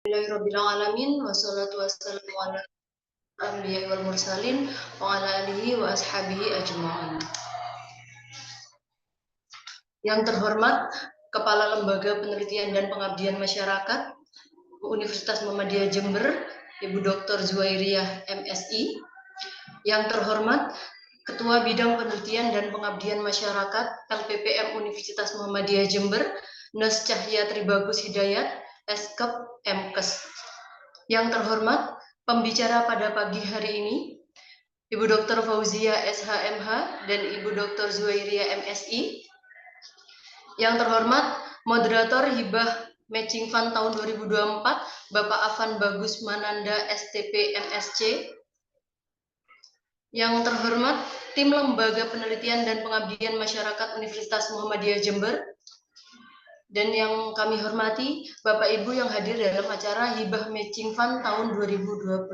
Alhamdulillahirrabbilalamin. Wassalatu wassalamu ala anbiya wal mursalin wa ala alihi wa ashabihi ajma'in. Yang terhormat Kepala Lembaga Penelitian dan Pengabdian Masyarakat Universitas Muhammadiyah Jember, Ibu Dr. Zuwairiyah MSI. Yang terhormat Ketua Bidang Penelitian dan Pengabdian Masyarakat LPPM Universitas Muhammadiyah Jember, Nes Cahya Tribagus Hidayat, Eskep Mkes. Yang terhormat pembicara pada pagi hari ini, Ibu Dr. Fauzia SHMH dan Ibu Dr. Zuwairiyah MSI. Yang terhormat moderator hibah Matching Fund tahun 2024, Bapak Afan Bagus Mananda STP MSc. Yang terhormat tim Lembaga Penelitian dan Pengabdian Masyarakat Universitas Muhammadiyah Jember. Dan yang kami hormati Bapak Ibu yang hadir dalam acara hibah Matching Fund tahun 2024.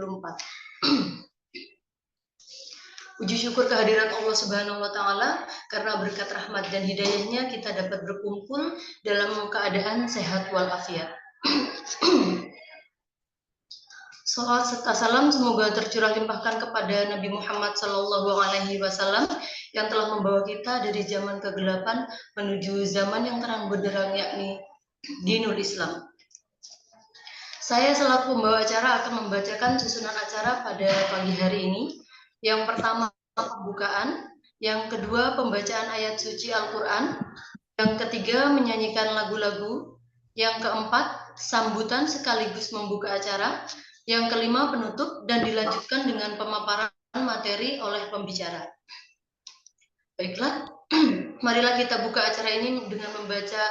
Puji syukur kehadiran Allah Subhanahu wa Ta'ala, karena berkat rahmat dan hidayahnya kita dapat berkumpul dalam keadaan sehat walafiat. Salawat serta salam semoga tercurah limpahkan kepada Nabi Muhammad SAW yang telah membawa kita dari zaman kegelapan menuju zaman yang terang benderang, yakni Dinul Islam. Saya selaku pembawa acara akan membacakan susunan acara pada pagi hari ini. Yang pertama pembukaan, yang kedua pembacaan ayat suci Al-Quran, yang ketiga menyanyikan lagu-lagu, yang keempat sambutan sekaligus membuka acara, yang kelima penutup, dan dilanjutkan dengan pemaparan materi oleh pembicara. Baiklah, marilah kita buka acara ini dengan membaca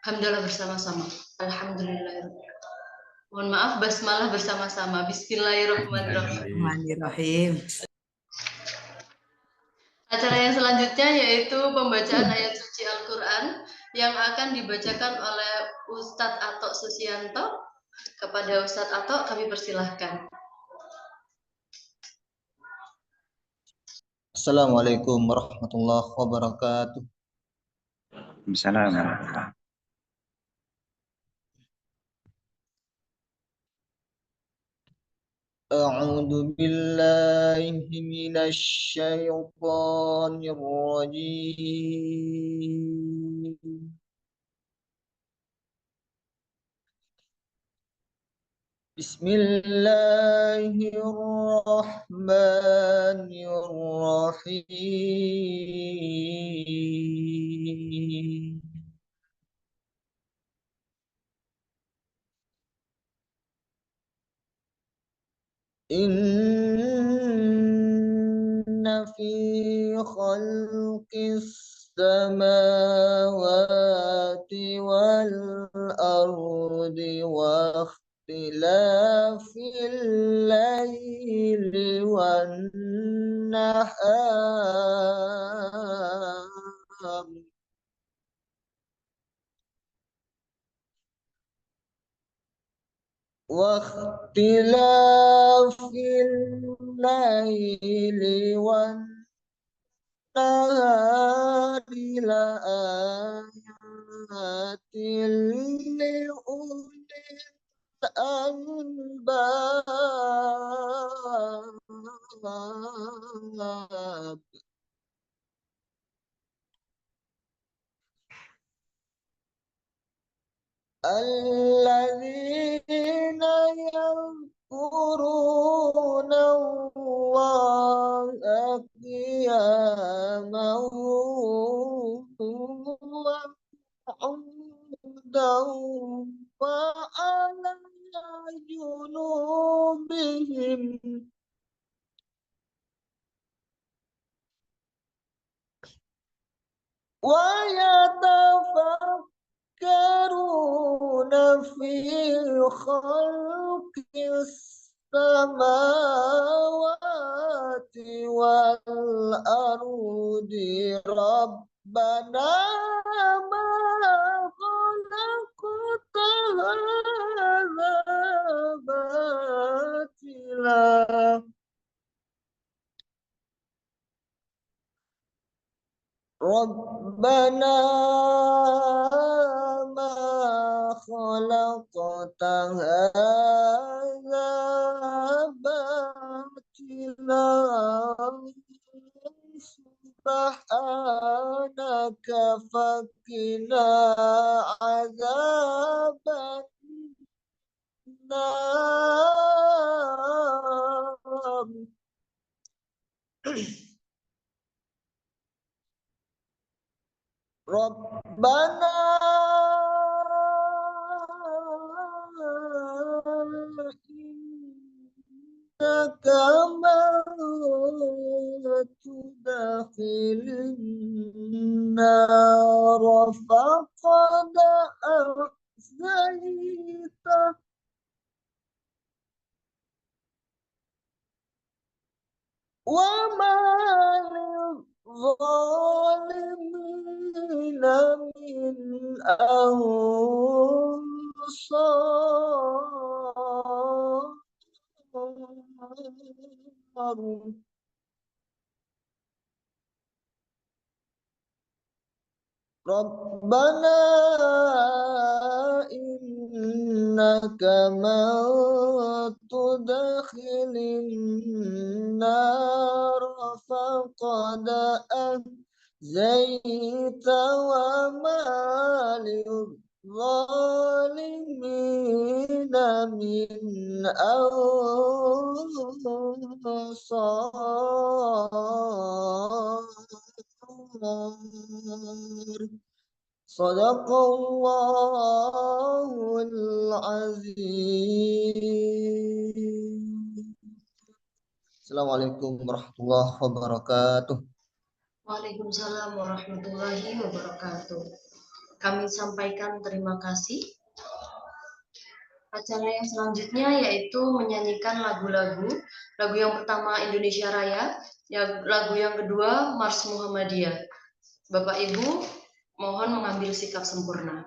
hamdalah bersama-sama. Alhamdulillahirrahmanirrahim. Mohon maaf, basmalah bersama-sama. Bismillahirrahmanirrahim. Acara yang selanjutnya yaitu pembacaan ayat suci Al-Quran yang akan dibacakan oleh Ustadz Atok Susianto. Kepada Ustadz Atok kami persilahkan. Assalamualaikum warahmatullahi wabarakatuh. Assalamualaikum. A'udzu billahi minasy syaithanir rajim. Bismillahirrahmanirrahim. Inna fi khalqis samawati wal ardi wa ikhtilafil laili wan nahar واختلاف الليل والنهار لآيات لأولي الألباب. الذين يذكرون الله قياما وقعودا وعلى جنوبهم ويتفكرون في خلق السماوات والأرض ربنا ما خلقت هذا باطلا ربنا ما خلقت هذا باطلا سبحانك فقنا عذاب النار. ربنا إنك من تدخل النار فقد أخزيته وما للظالمين من أنصار. ربنا إنك من تدخل النار فقد أخزيت وما للظالمين من أنصار. صدق الله العظيم. Assalamualaikum warahmatullahi wabarakatuh. Waalaikumsalam warahmatullahi wabarakatuh. Kami sampaikan terima kasih. Acara yang selanjutnya yaitu menyanyikan lagu-lagu. Lagu yang pertama Indonesia Raya, lagu yang kedua Mars Muhammadiyah. Bapak Ibu mohon mengambil sikap sempurna.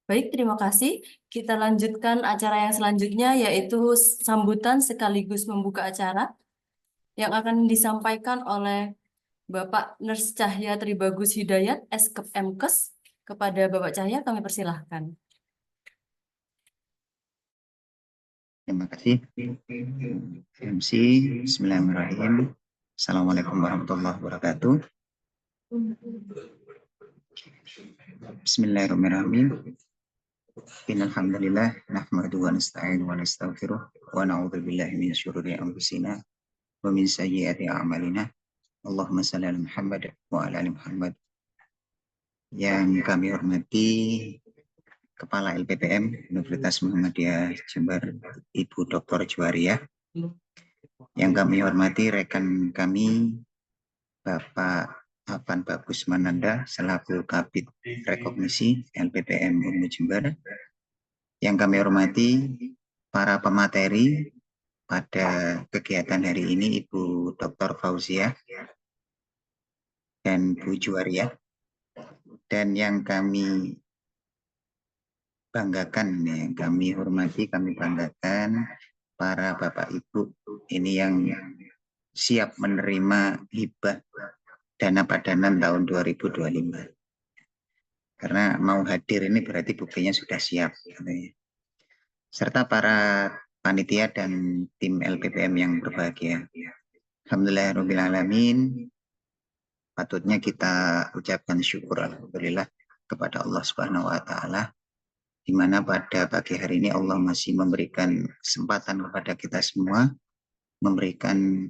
Baik, terima kasih. Kita lanjutkan acara yang selanjutnya, yaitu sambutan sekaligus membuka acara yang akan disampaikan oleh Bapak Nurs Cahya Tribagus Hidayat, Eskep Mkes. Kepada Bapak Cahya kami persilahkan. Terima kasih. MC, Bismillahirrahmanirrahim. Assalamualaikum warahmatullahi wabarakatuh. Bismillahirrahmanirrahim. Innalhamdulillah nahmaduhu wa nasta'inu wa nastaghfiruh wa na'udzu billahi min syururi anfusina wa min sayyiati a'malina. Allahumma shalli ala Muhammad wa ala ali Muhammad. Yang kami hormati Kepala LPPM Universitas Muhammadiyah Jember, Ibu Dr. Juwariah. Yang kami hormati rekan kami Bapak Afan Bagus Mananda selaku Kabid Rekognisi LPPM Unmu Jember. Yang kami hormati para pemateri pada kegiatan hari ini, Ibu Dr. Fauziah dan Bu Juwariah. Dan yang kami banggakan, yang kami hormati, kami banggakan para Bapak Ibu ini yang siap menerima hibah dana padanan tahun 2025. Karena mau hadir ini berarti buktinya sudah siap. Serta para panitia dan tim LPPM yang berbahagia. Alhamdulillahirrahmanirrahim. Patutnya kita ucapkan syukur alhamdulillah kepada Allah Subhanahu wa taala, di mana pada pagi hari ini Allah masih memberikan kesempatan kepada kita semua, memberikan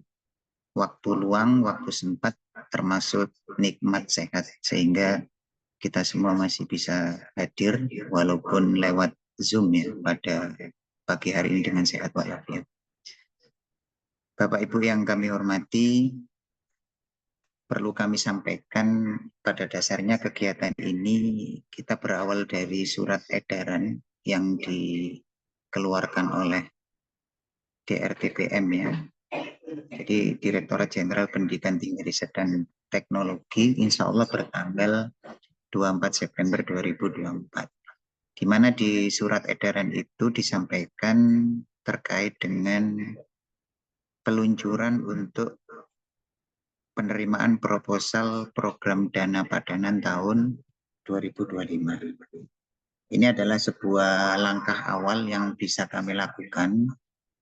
waktu luang, waktu sempat, termasuk nikmat sehat, sehingga kita semua masih bisa hadir walaupun lewat Zoom ya pada pagi hari ini dengan sehat walafiat. Bapak Ibu yang kami hormati, perlu kami sampaikan pada dasarnya kegiatan ini kita berawal dari surat edaran yang dikeluarkan oleh DRTPM ya. Jadi Direktorat Jenderal Pendidikan Tinggi Riset dan Teknologi insya Allah bertanggal 24 September 2024. Di mana di surat edaran itu disampaikan terkait dengan peluncuran untuk penerimaan proposal program dana padanan tahun 2025. Ini adalah sebuah langkah awal yang bisa kami lakukan.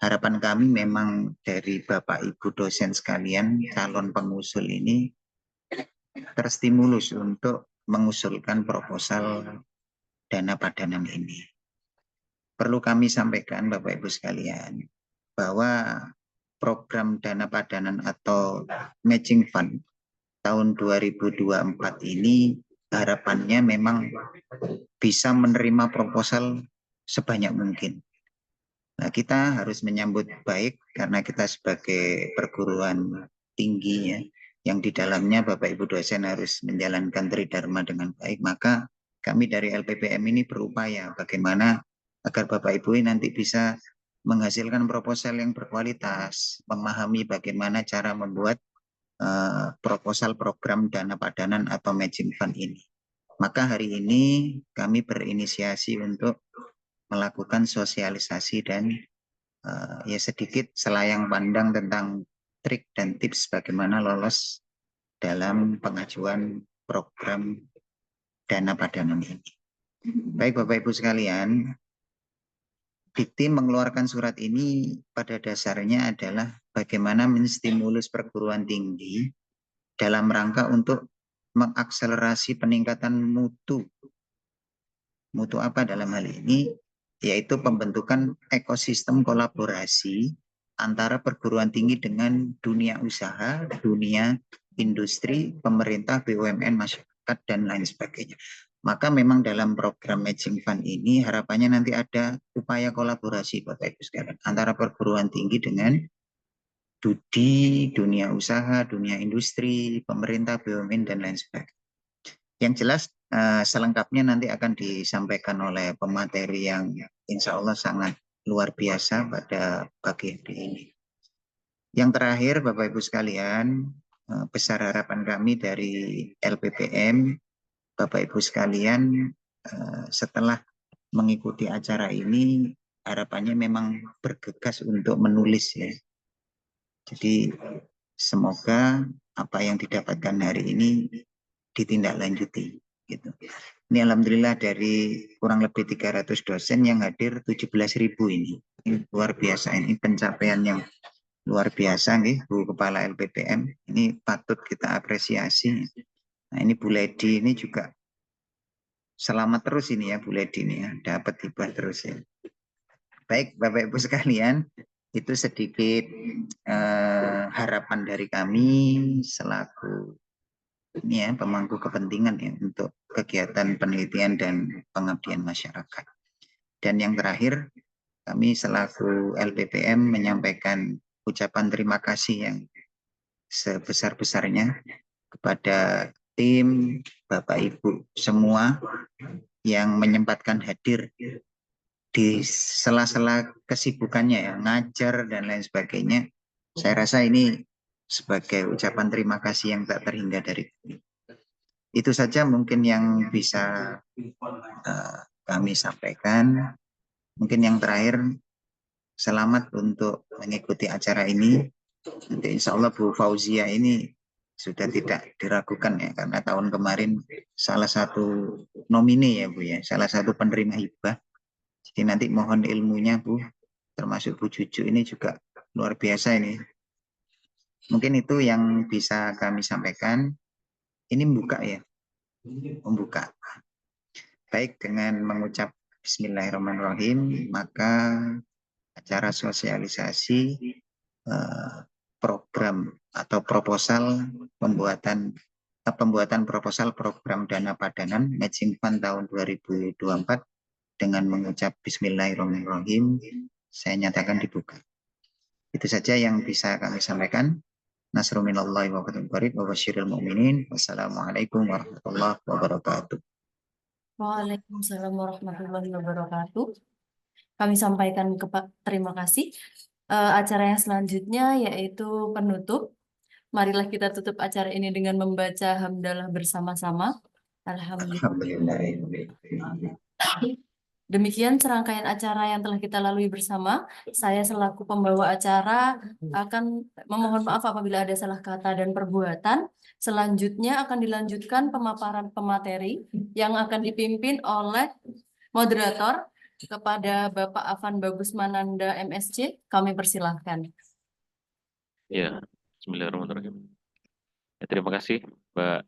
Harapan kami memang dari Bapak Ibu dosen sekalian, calon pengusul ini terstimulus untuk mengusulkan proposal dana padanan ini. Perlu kami sampaikan Bapak Ibu sekalian bahwa program dana padanan atau matching fund tahun 2024 ini harapannya memang bisa menerima proposal sebanyak mungkin. Nah, kita harus menyambut baik karena kita sebagai perguruan tinggi ya, yang di dalamnya Bapak Ibu dosen harus menjalankan tridharma dengan baik, maka kami dari LPPM ini berupaya bagaimana agar Bapak Ibu nanti bisa menghasilkan proposal yang berkualitas, memahami bagaimana cara membuat proposal program dana padanan atau matching fund ini. Maka hari ini kami berinisiasi untuk melakukan sosialisasi dan ya sedikit selayang pandang tentang trik dan tips bagaimana lolos dalam pengajuan program dana padanan ini. Baik Bapak Ibu sekalian, Dikti mengeluarkan surat ini pada dasarnya adalah bagaimana menstimulus perguruan tinggi dalam rangka untuk mengakselerasi peningkatan mutu. Mutu apa dalam hal ini? Yaitu pembentukan ekosistem kolaborasi antara perguruan tinggi dengan dunia usaha, dunia industri, pemerintah, BUMN, masyarakat, dan lain sebagainya. Maka memang dalam program matching fund ini harapannya nanti ada upaya kolaborasi Bapak Ibu sekalian antara perguruan tinggi dengan dunia usaha, dunia industri, pemerintah, BUMN, dan lain sebagainya. Yang jelas selengkapnya nanti akan disampaikan oleh pemateri yang insya Allah sangat luar biasa pada pagi hari ini. Yang terakhir Bapak Ibu sekalian, besar harapan kami dari LPPM, Bapak Ibu sekalian, setelah mengikuti acara ini harapannya memang bergegas untuk menulis ya. Jadi semoga apa yang didapatkan hari ini ditindaklanjuti gitu. Ini alhamdulillah dari kurang lebih 300 dosen yang hadir 17.000 ini. Ini luar biasa, ini pencapaian yang luar biasa nih Bu Kepala LPPM. Ini patut kita apresiasi. Nah, ini Bu Ledi ini juga selamat terus ini ya Bu Ledi ini ya, dapat hibah terus ya. Baik Bapak Ibu sekalian, itu sedikit harapan dari kami selaku ini ya pemangku kepentingan ya untuk kegiatan penelitian dan pengabdian masyarakat. Dan yang terakhir, kami selaku LPPM menyampaikan ucapan terima kasih yang sebesar-besarnya kepada tim Bapak Ibu semua yang menyempatkan hadir di sela-sela kesibukannya ya, ngajar dan lain sebagainya. Saya rasa ini sebagai ucapan terima kasih yang tak terhingga dari kami. Itu saja mungkin yang bisa kami sampaikan. Mungkin yang terakhir, selamat untuk mengikuti acara ini. Nanti insya Allah Bu Fauzia ini sudah tidak diragukan ya, karena tahun kemarin salah satu nomine ya Bu ya, salah satu penerima hibah. Jadi nanti mohon ilmunya Bu, termasuk Bu Cucu ini juga luar biasa ini. Mungkin itu yang bisa kami sampaikan. Ini membuka ya, membuka. Baik, dengan mengucap Bismillahirrahmanirrahim, maka acara sosialisasi program atau proposal pembuatan proposal program dana padanan matching fund tahun 2024 dengan mengucap Bismillahirrahmanirrahim, saya nyatakan dibuka. Itu saja yang bisa kami sampaikan. Nasrul minallahi wa fathun qarib wa basyiril mu'minin. Wassalamualaikum warahmatullahi wabarakatuh. Waalaikumsalam warahmatullahi wabarakatuh. Kami sampaikan terima kasih. Acara yang selanjutnya yaitu penutup. Marilah kita tutup acara ini dengan membaca hamdalah bersama-sama. Alhamdulillah. Alhamdulillah. Demikian serangkaian acara yang telah kita lalui bersama. Saya selaku pembawa acara akan memohon maaf apabila ada salah kata dan perbuatan. Selanjutnya akan dilanjutkan pemaparan pemateri yang akan dipimpin oleh moderator kepada Bapak Afan Bagus Mananda MSc. Kami persilahkan. Ya, Bismillahirrahmanirrahim. Ya, terima kasih, Mbak.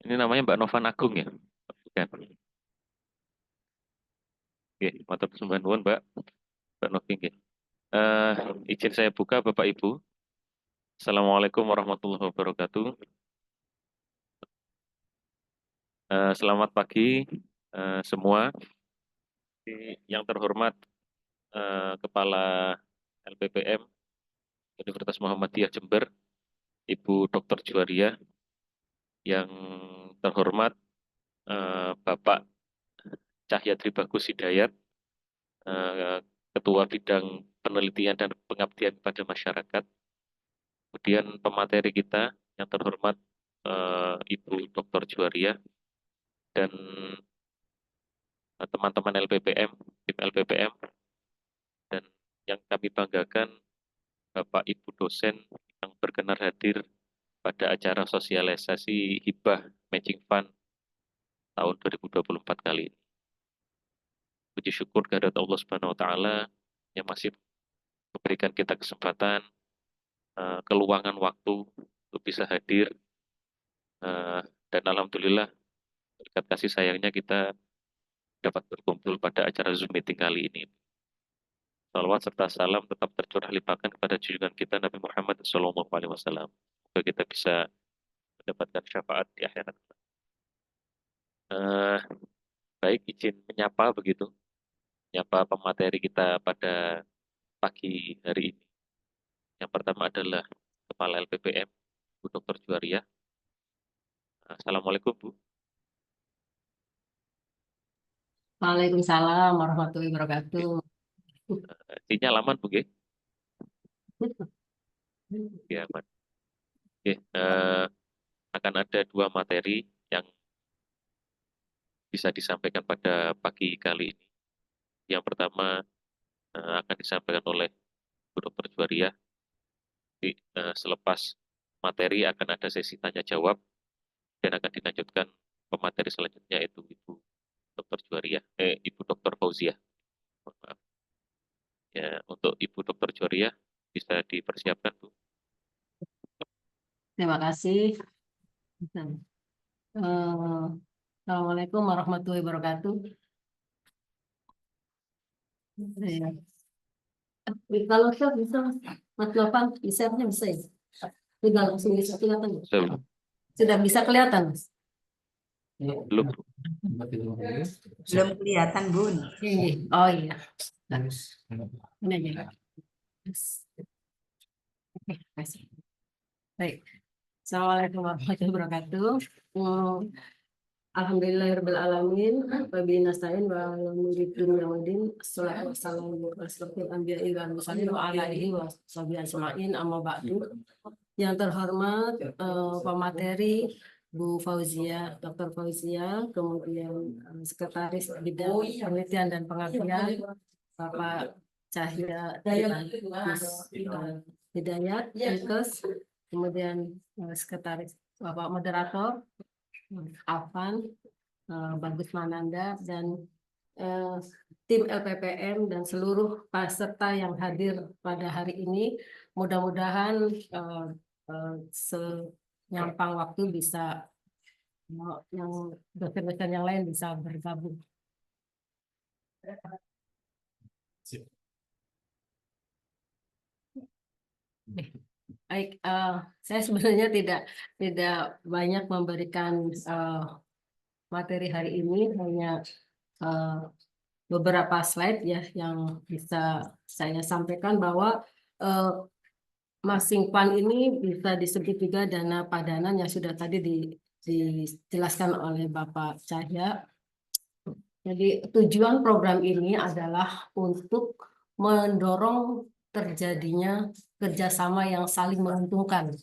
Ini namanya Mbak Novan Agung ya? Bukan. Oke, matur sembah nuwun, Mbak Novi. Izin saya buka, Bapak Ibu. Assalamualaikum warahmatullahi wabarakatuh. Selamat pagi semua. Yang terhormat Kepala LPPM Universitas Muhammadiyah Jember, Ibu Dr. Juwaria. Yang terhormat Bapak Cahyatri Bagus Hidayat, Ketua Bidang Penelitian dan Pengabdian kepada Masyarakat. Kemudian pemateri kita yang terhormat Ibu Dr. Juwaria dan teman-teman LPPM, tim LPPM, dan yang kami banggakan Bapak Ibu dosen yang berkenan hadir pada acara sosialisasi hibah matching fund tahun 2024 kali ini. Puji syukur kehadirat Allah Subhanahu wa taala yang masih memberikan kita kesempatan, keluangan waktu untuk bisa hadir, dan alhamdulillah berkat kasih sayangnya kita dapat berkumpul pada acara Zoom meeting kali ini. Salawat serta salam tetap tercurah limpahkan kepada junjungan kita Nabi Muhammad SAW. Semoga kita bisa mendapatkan syafaat di akhirat. Baik, izin menyapa begitu. Menyapa pemateri kita pada pagi hari ini. Yang pertama adalah Kepala LPPM, Bu Dr. Juwaria. Assalamualaikum, Bu. Waalaikumsalam warahmatullahi wabarakatuh. Sinyal aman, Bu, nggih? Ya, aman. Oke, akan ada dua materi yang bisa disampaikan pada pagi kali ini. Yang pertama akan disampaikan oleh Bu Dr. Juwaria. Selepas materi akan ada sesi tanya jawab dan akan dilanjutkan pemateri selanjutnya yaitu Ibu Dr. Juwaria, Ibu Dr. Fauzia. Mohon maaf. Ya, untuk Ibu Dr. Juwaria bisa dipersiapkan, Bu. Terima kasih. Assalamualaikum warahmatullahi wabarakatuh. Kalau saya bisa, Mas Lopan, bisa-nya bisa ya? Sudah langsung bisa kelihatan. Sudah bisa kelihatan, Mas? Belum, Bu. Belum kelihatan, Bun. Oh iya. Ini aja. Oke, kasih. Baik. Assalamualaikum warahmatullahi wabarakatuh. Alhamdulillahirrahmanirrahim. Wabillahi nasta'in wa ala umuri dunya waddin. Assalatu wassalamu ala asyrofil anbiya'i wal mursalin wa ala alihi wa sahbihi ajma'in. Amma ba'du. Yang terhormat pemateri Bu Fauzia, Dr. Fauzia, kemudian Sekretaris Bidang Penelitian dan Pengabdian Bapak Cahya Hidayat, kemudian Sekretaris Bapak Moderator Afan, Bagus Mananda, dan tim LPPM dan seluruh peserta yang hadir pada hari ini. Mudah-mudahan senyampang waktu bisa yang dosen-dosen yang lain bisa bergabung. Baik, saya sebenarnya tidak banyak memberikan materi hari ini, hanya beberapa slide ya yang bisa saya sampaikan bahwa Masingpan ini bisa disebut juga dana padanan yang sudah tadi dijelaskan oleh Bapak Cahya. Jadi tujuan program ini adalah untuk mendorong terjadinya kerjasama yang saling menguntungkan,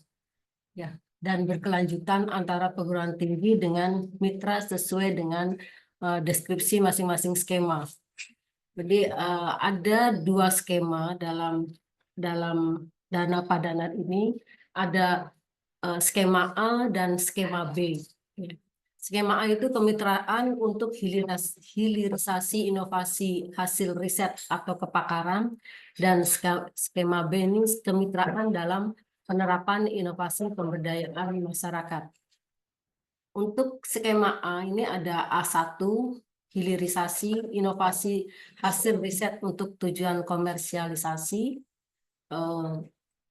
ya, dan berkelanjutan antara perguruan tinggi dengan mitra sesuai dengan deskripsi masing-masing skema. Jadi ada 2 skema dalam dana padanan ini, ada skema A dan skema B. Skema A itu kemitraan untuk hilirisasi inovasi hasil riset atau kepakaran, dan skema B ini kemitraan dalam penerapan inovasi pemberdayaan masyarakat. Untuk skema A ini ada A1, hilirisasi inovasi hasil riset untuk tujuan komersialisasi,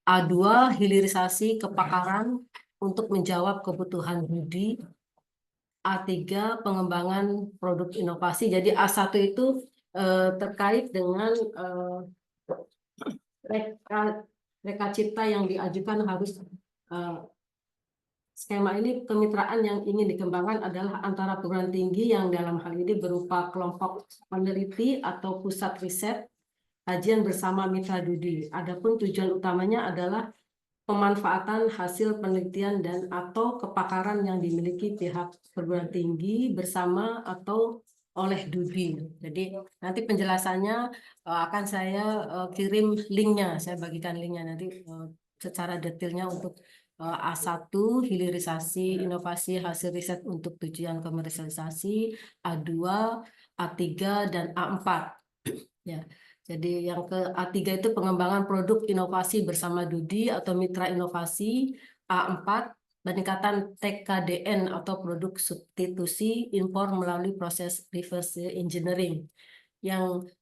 A2, hilirisasi kepakaran untuk menjawab kebutuhan budi, A3, pengembangan produk inovasi. Jadi A1 itu terkait dengan reka cipta yang diajukan harus skema ini kemitraan yang ingin dikembangkan adalah antara perguruan tinggi yang dalam hal ini berupa kelompok peneliti atau pusat riset, kajian bersama mitra studi. Adapun tujuan utamanya adalah pemanfaatan hasil penelitian dan atau kepakaran yang dimiliki pihak perguruan tinggi bersama atau oleh studi. Jadi nanti penjelasannya akan saya kirim linknya, saya bagikan linknya nanti secara detailnya untuk A1, hilirisasi inovasi hasil riset untuk tujuan komersialisasi, A2, A3, dan A4. Ya. Jadi yang ke A3 itu pengembangan produk inovasi bersama studi atau mitra inovasi, A4 peningkatan TKDN atau produk substitusi impor melalui proses reverse engineering. Yang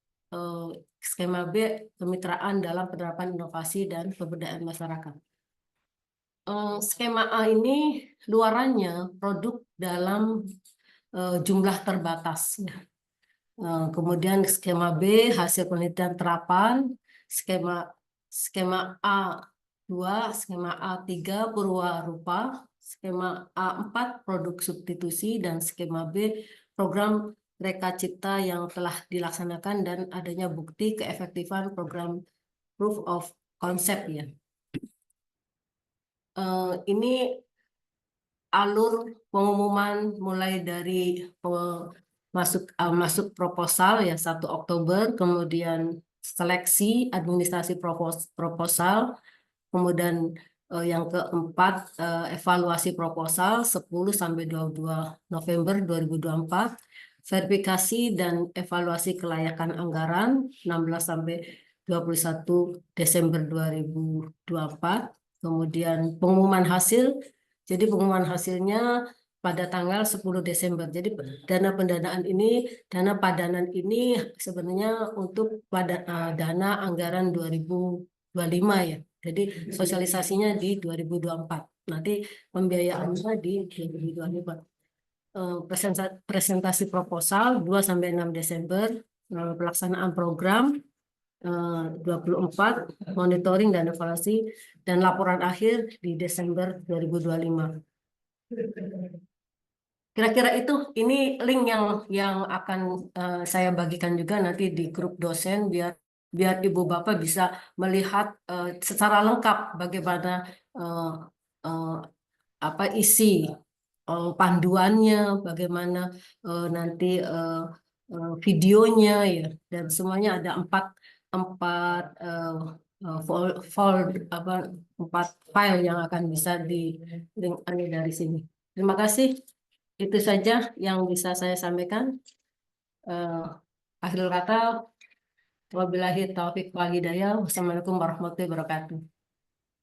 skema B kemitraan dalam penerapan inovasi dan pemberdayaan masyarakat. Skema A ini luarannya produk dalam jumlah terbatas. Kemudian skema B hasil penelitian terapan, skema A2, skema A3 purwarupa, skema A4 produk substitusi, dan skema B program reka cipta yang telah dilaksanakan dan adanya bukti keefektifan program proof of concept ya. Ini alur pengumuman mulai dari masuk proposal ya 1 Oktober, kemudian seleksi administrasi proposal, kemudian yang keempat evaluasi proposal 10 sampai 22 November 2024, verifikasi dan evaluasi kelayakan anggaran 16 sampai 21 Desember 2024, kemudian pengumuman hasil. Jadi pengumuman hasilnya pada tanggal 10 Desember. Jadi dana padanan ini sebenarnya untuk dana anggaran 2025 ya. Jadi sosialisasinya di 2024. Nanti pembiayaannya di 2025. Presentasi proposal 2 sampai 6 Desember, pelaksanaan program 24, monitoring dan evaluasi, dan laporan akhir di Desember 2025. Kira-kira itu, ini link yang akan saya bagikan juga nanti di grup dosen biar Ibu Bapak bisa melihat secara lengkap bagaimana isi panduannya, bagaimana nanti videonya ya, dan semuanya ada empat file yang akan bisa di link dari sini. Terima kasih. Itu saja yang bisa saya sampaikan. Akhir kata, wabillahi taufiq wal hidayah. Wassalamualaikum warahmatullahi wabarakatuh.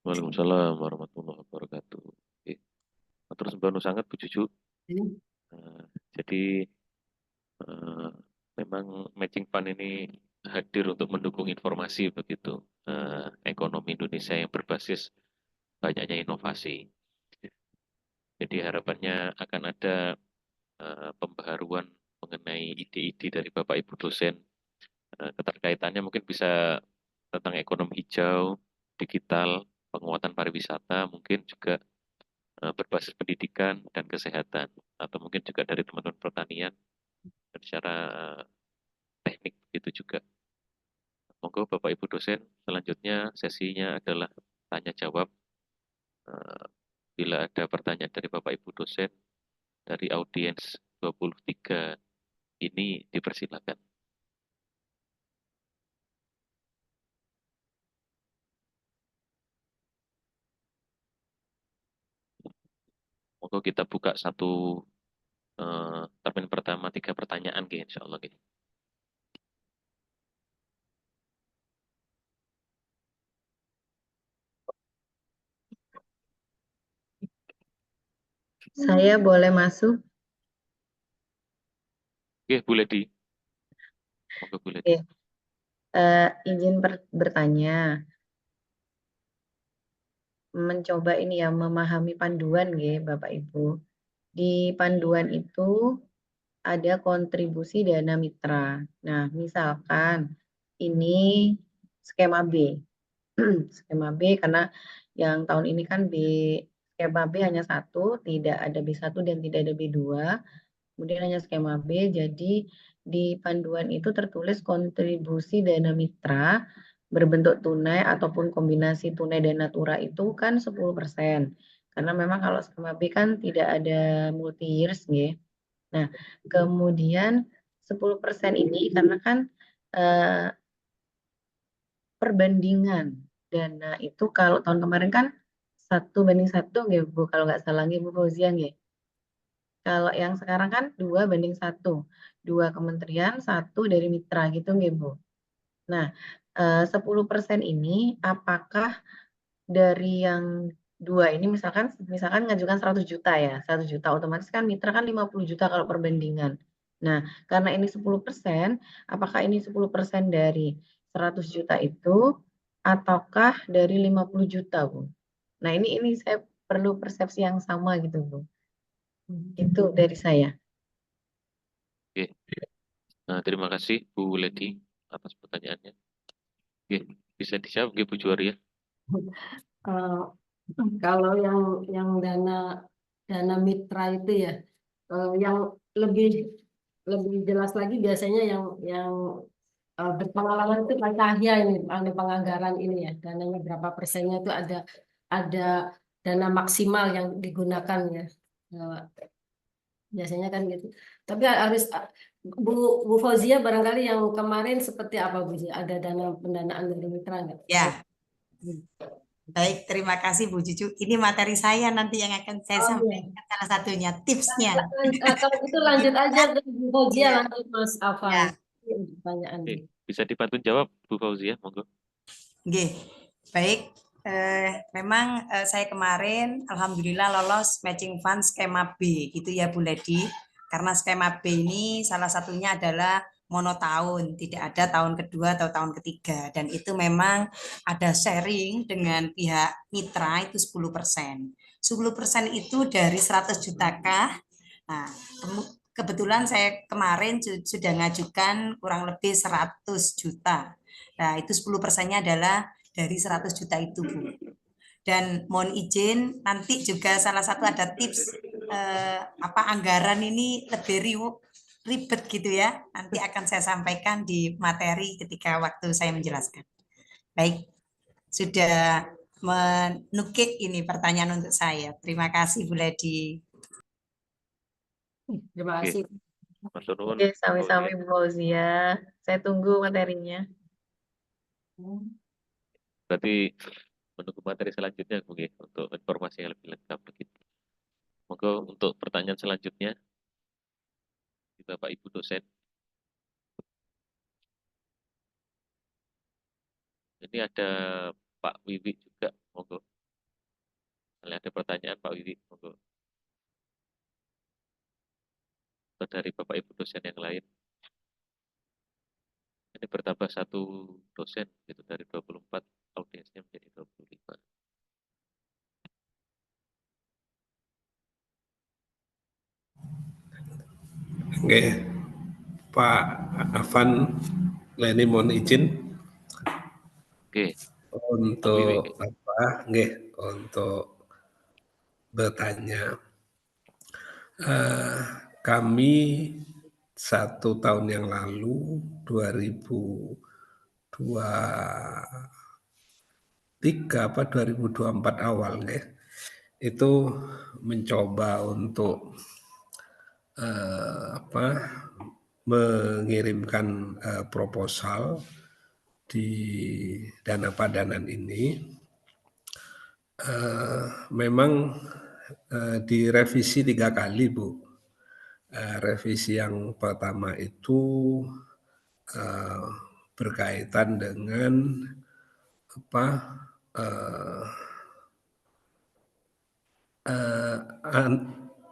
Waalaikumsalam warahmatullahi wabarakatuh. Oke. Terus sembah sangat Bu Cucu. Jadi memang matching fund ini hadir untuk mendukung informasi begitu ekonomi Indonesia yang berbasis banyaknya inovasi. Jadi harapannya akan ada pembaharuan mengenai ide-ide dari Bapak Ibu dosen. Keterkaitannya mungkin bisa tentang ekonomi hijau, digital, penguatan pariwisata, mungkin juga berbasis pendidikan dan kesehatan, atau mungkin juga dari teman-teman pertanian dan secara teknik itu juga. Monggo Bapak Ibu dosen, selanjutnya sesinya adalah tanya jawab. Bila ada pertanyaan dari Bapak Ibu dosen dari audiens 23 ini dipersilakan. Monggo kita buka satu termin pertama 3 pertanyaan insya Allah. Saya boleh masuk? Oke, Bu Ledi. Monggo Bu Ledi. Izin bertanya. Mencoba ini ya, memahami panduan ya Bapak Ibu. Di panduan itu ada kontribusi dana mitra. Nah, misalkan ini skema B. Skema B karena yang tahun ini kan skema B hanya 1, tidak ada B1 dan tidak ada B2. Kemudian hanya skema B, jadi di panduan itu tertulis kontribusi dana mitra berbentuk tunai ataupun kombinasi tunai dan natura itu kan 10%. Karena memang kalau skema B kan tidak ada multi years ya. Nah, kemudian 10% ini karena kan perbandingan dana itu kalau tahun kemarin kan 1:1 ya Bu, kalau nggak salah Bu Fauzian ya. Kalau yang sekarang kan 2:1, 2 kementerian, 1 dari mitra gitu nggih Bu. Nah, 10% ini apakah dari yang 2 ini misalkan ngajukan 100 juta ya, 100 juta otomatis kan mitra kan 50 juta kalau perbandingan. Nah, karena ini 10%, apakah ini 10% dari 100 juta itu ataukah dari 50 juta Bu? Nah, ini saya perlu persepsi yang sama gitu Bu. Itu dari saya. Oke. Nah, terima kasih Bu Ledi atas pertanyaannya. Oke, bisa dijawab Bu Juwaria. Kalau yang dana mitra itu ya, yang lebih jelas lagi biasanya yang berpengalaman itu Pak Cahya ini, penganggaran ini ya, dananya berapa persennya itu ada dana maksimal yang digunakan ya. Biasanya kan gitu. Tapi harus Bu Fauzia barangkali yang kemarin seperti apa Bu? Ada dana pendanaan dari mitra nggak? Ya, baik, terima kasih Bu Cucu. Ini materi saya nanti yang akan saya Oh, iya. sampaikan salah satunya tipsnya. Kalau itu lanjut aja ke Bu Fauzia, Iya. lanjut Mas Afan. Ya. Pertanyaan. Oke, bisa dibantu jawab Bu Fauzia, monggo. Oke, baik. Memang saya kemarin alhamdulillah lolos matching fund skema B gitu ya Bu Ledi. Karena skema B ini salah satunya adalah monotahun, tidak ada tahun kedua atau tahun ketiga, dan itu memang ada sharing dengan pihak mitra itu 10%. 10% itu dari 100 juta kah? Nah, kebetulan saya kemarin sudah ngajukan kurang lebih 100 juta. Nah, itu 10%-nya adalah dari 100 juta itu, Bu. Dan mohon izin, nanti juga salah satu ada tips anggaran ini lebih ribet gitu ya. Nanti akan saya sampaikan di materi ketika waktu saya menjelaskan. Baik, sudah menukik ini pertanyaan untuk saya. Terima kasih Bu Ledi. Terima kasih. Matur nuwun, Oke, Bu sami-sami Fauzia. Bu Fauzia. Saya tunggu materinya. Berarti menunggu materi selanjutnya Bu nggih, untuk informasi yang lebih lengkap begitu. Monggo untuk pertanyaan selanjutnya Bapak Ibu dosen. Ini ada Pak Wiwi juga, monggo. Kalau ada pertanyaan Pak Wiwi, monggo. Atau dari Bapak Ibu dosen yang lain. Ini bertambah satu dosen, itu dari 24, audiensnya menjadi 25. Oke, Pak Afan, Leni mohon izin Oke, untuk untuk bertanya. Kami 1 tahun yang lalu 2023 apa 2024 awal itu mencoba untuk mengirimkan proposal di dana padanan ini. Memang direvisi 3 kali, Bu. Revisi yang pertama itu berkaitan dengan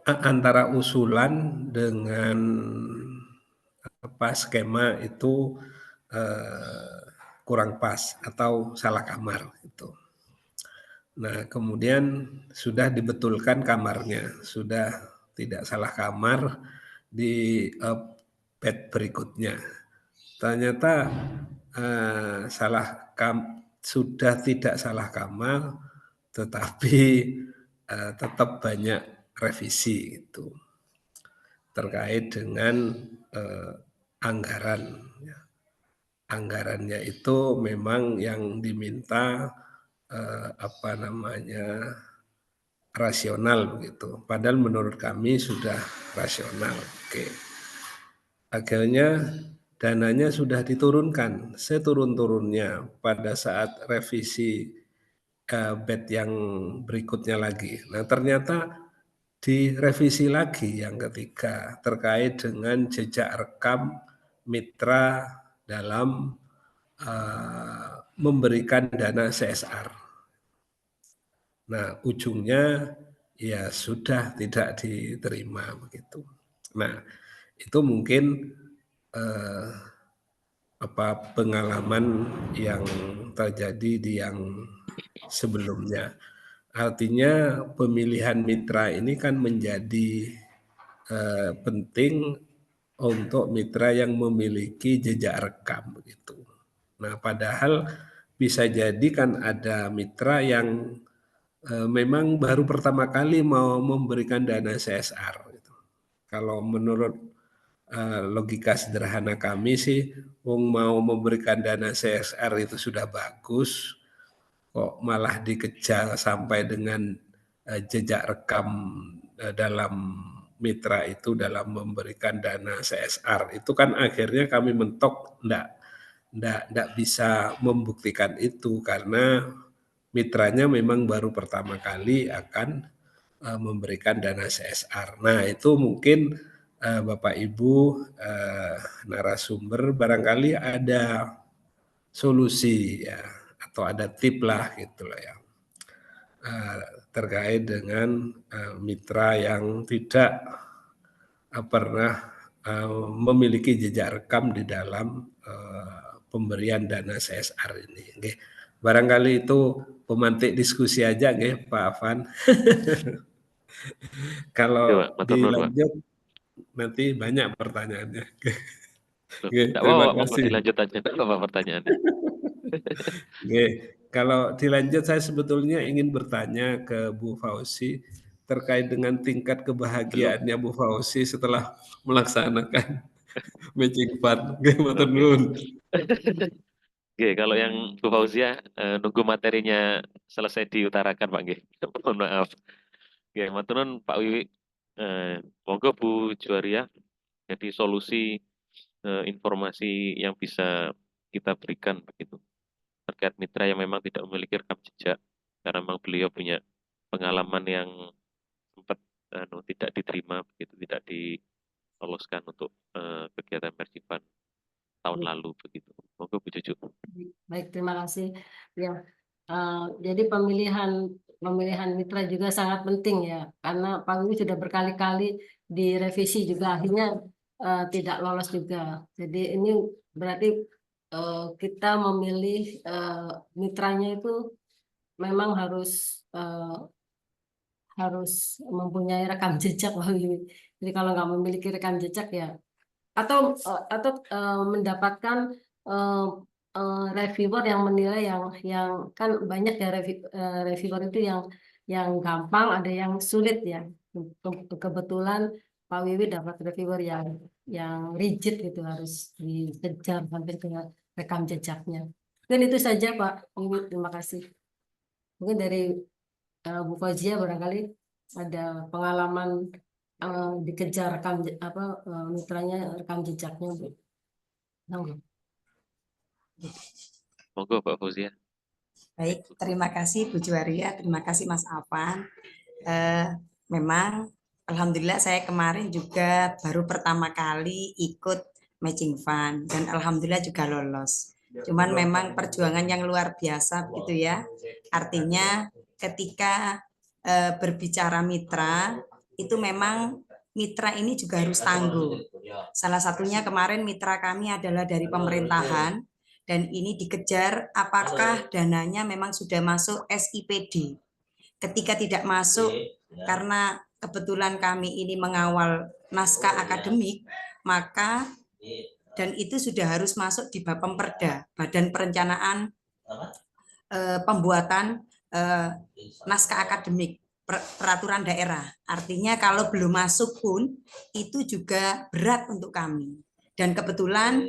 antara usulan dengan skema itu kurang pas atau salah kamar gitu. Nah, kemudian sudah dibetulkan kamarnya, sudah tidak salah kamar di batch berikutnya. Ternyata sudah tidak salah kamar, tetapi tetap banyak revisi itu terkait dengan anggaran. Anggarannya itu memang yang diminta rasional begitu. Padahal menurut kami sudah rasional. Oke. Akhirnya dananya sudah diturunkan seturun-turunnya pada saat revisi batch yang berikutnya lagi. Nah, ternyata direvisi lagi yang ketiga terkait dengan jejak rekam mitra dalam memberikan dana CSR. Nah, ujungnya ya sudah tidak diterima begitu. Nah, itu mungkin pengalaman yang terjadi di yang sebelumnya. Artinya pemilihan mitra ini kan menjadi penting untuk mitra yang memiliki jejak rekam begitu. Nah, padahal bisa jadi kan ada mitra yang memang baru pertama kali mau memberikan dana CSR. Gitu. Kalau menurut logika sederhana kami sih, mau memberikan dana CSR itu sudah bagus, kok malah dikejar sampai dengan jejak rekam dalam mitra itu dalam memberikan dana CSR. Itu kan akhirnya kami mentok enggak bisa membuktikan itu karena mitranya memang baru pertama kali akan memberikan dana CSR. Nah, itu mungkin Bapak Ibu narasumber barangkali ada solusi ya atau ada tip lah gitu lah ya terkait dengan mitra yang tidak pernah memiliki jejak rekam di dalam pemberian dana CSR ini. Nggih. Barangkali itu pemantik diskusi aja nggih Pak Afan. Kalau Iya, Pak. Matur nuwun, Pak. dilanjut nanti banyak pertanyaannya. Oke, Nggak terima apa-apa, monggo kasih. dilanjut aja, nggak apa-apa pertanyaannya. Oke, kalau dilanjut saya sebetulnya ingin bertanya ke Bu Fauzi terkait dengan tingkat kebahagiaannya Bu Fauzi setelah melaksanakan matching fund. Oke, matur Oke. nuwun. Oke, kalau yang Bu Fauzia nunggu materinya selesai diutarakan Pak nggih. Mohon maaf. Oke, matur nuwun Pak Wiwi. Monggo Bu Juwaria. Jadi solusi informasi yang bisa kita berikan begitu terkait mitra yang memang tidak memiliki rekam jejak karena memang beliau punya pengalaman yang sempat tidak diterima begitu, tidak diloloskan untuk kegiatan matching fund tahun lalu begitu. Monggo Bu Juju. Baik, terima kasih. Ya, jadi pemilihan mitra juga sangat penting ya, karena Pak Wiwi sudah berkali-kali direvisi juga akhirnya tidak lolos juga. Jadi ini berarti kita memilih mitranya itu memang harus mempunyai rekam jejak Pak Wiwi. Jadi kalau nggak memiliki rekam jejak ya atau mendapatkan reviewer yang menilai yang kan banyak ya reviewer itu yang gampang, ada yang sulit ya. Kebetulan Pak Wiwi dapat reviewer yang rigid gitu, harus dikejar sampai ke rekam jejaknya. Mungkin itu saja Pak Wiwi, terima kasih. Mungkin dari Bu Fauzia barangkali ada pengalaman dikejar mitranya rekam jejaknya Bu. Monggo Pak Fauzia. Baik, terima kasih Bu Juwaria, terima kasih Mas Afan. Memang alhamdulillah saya kemarin juga baru pertama kali ikut matching fund dan alhamdulillah juga lolos. Cuman memang perjuangan yang luar biasa begitu ya. Artinya ketika berbicara mitra itu memang mitra ini juga harus tangguh. Salah satunya kemarin mitra kami adalah dari pemerintahan dan ini dikejar apakah dananya memang sudah masuk SIPD. Ketika tidak masuk karena kebetulan kami ini mengawal naskah akademik, maka dan itu sudah harus masuk di Bapemperda, Badan Perencanaan Pembuatan Naskah Akademik Peraturan Daerah. Artinya kalau belum masuk pun itu juga berat untuk kami. Dan kebetulan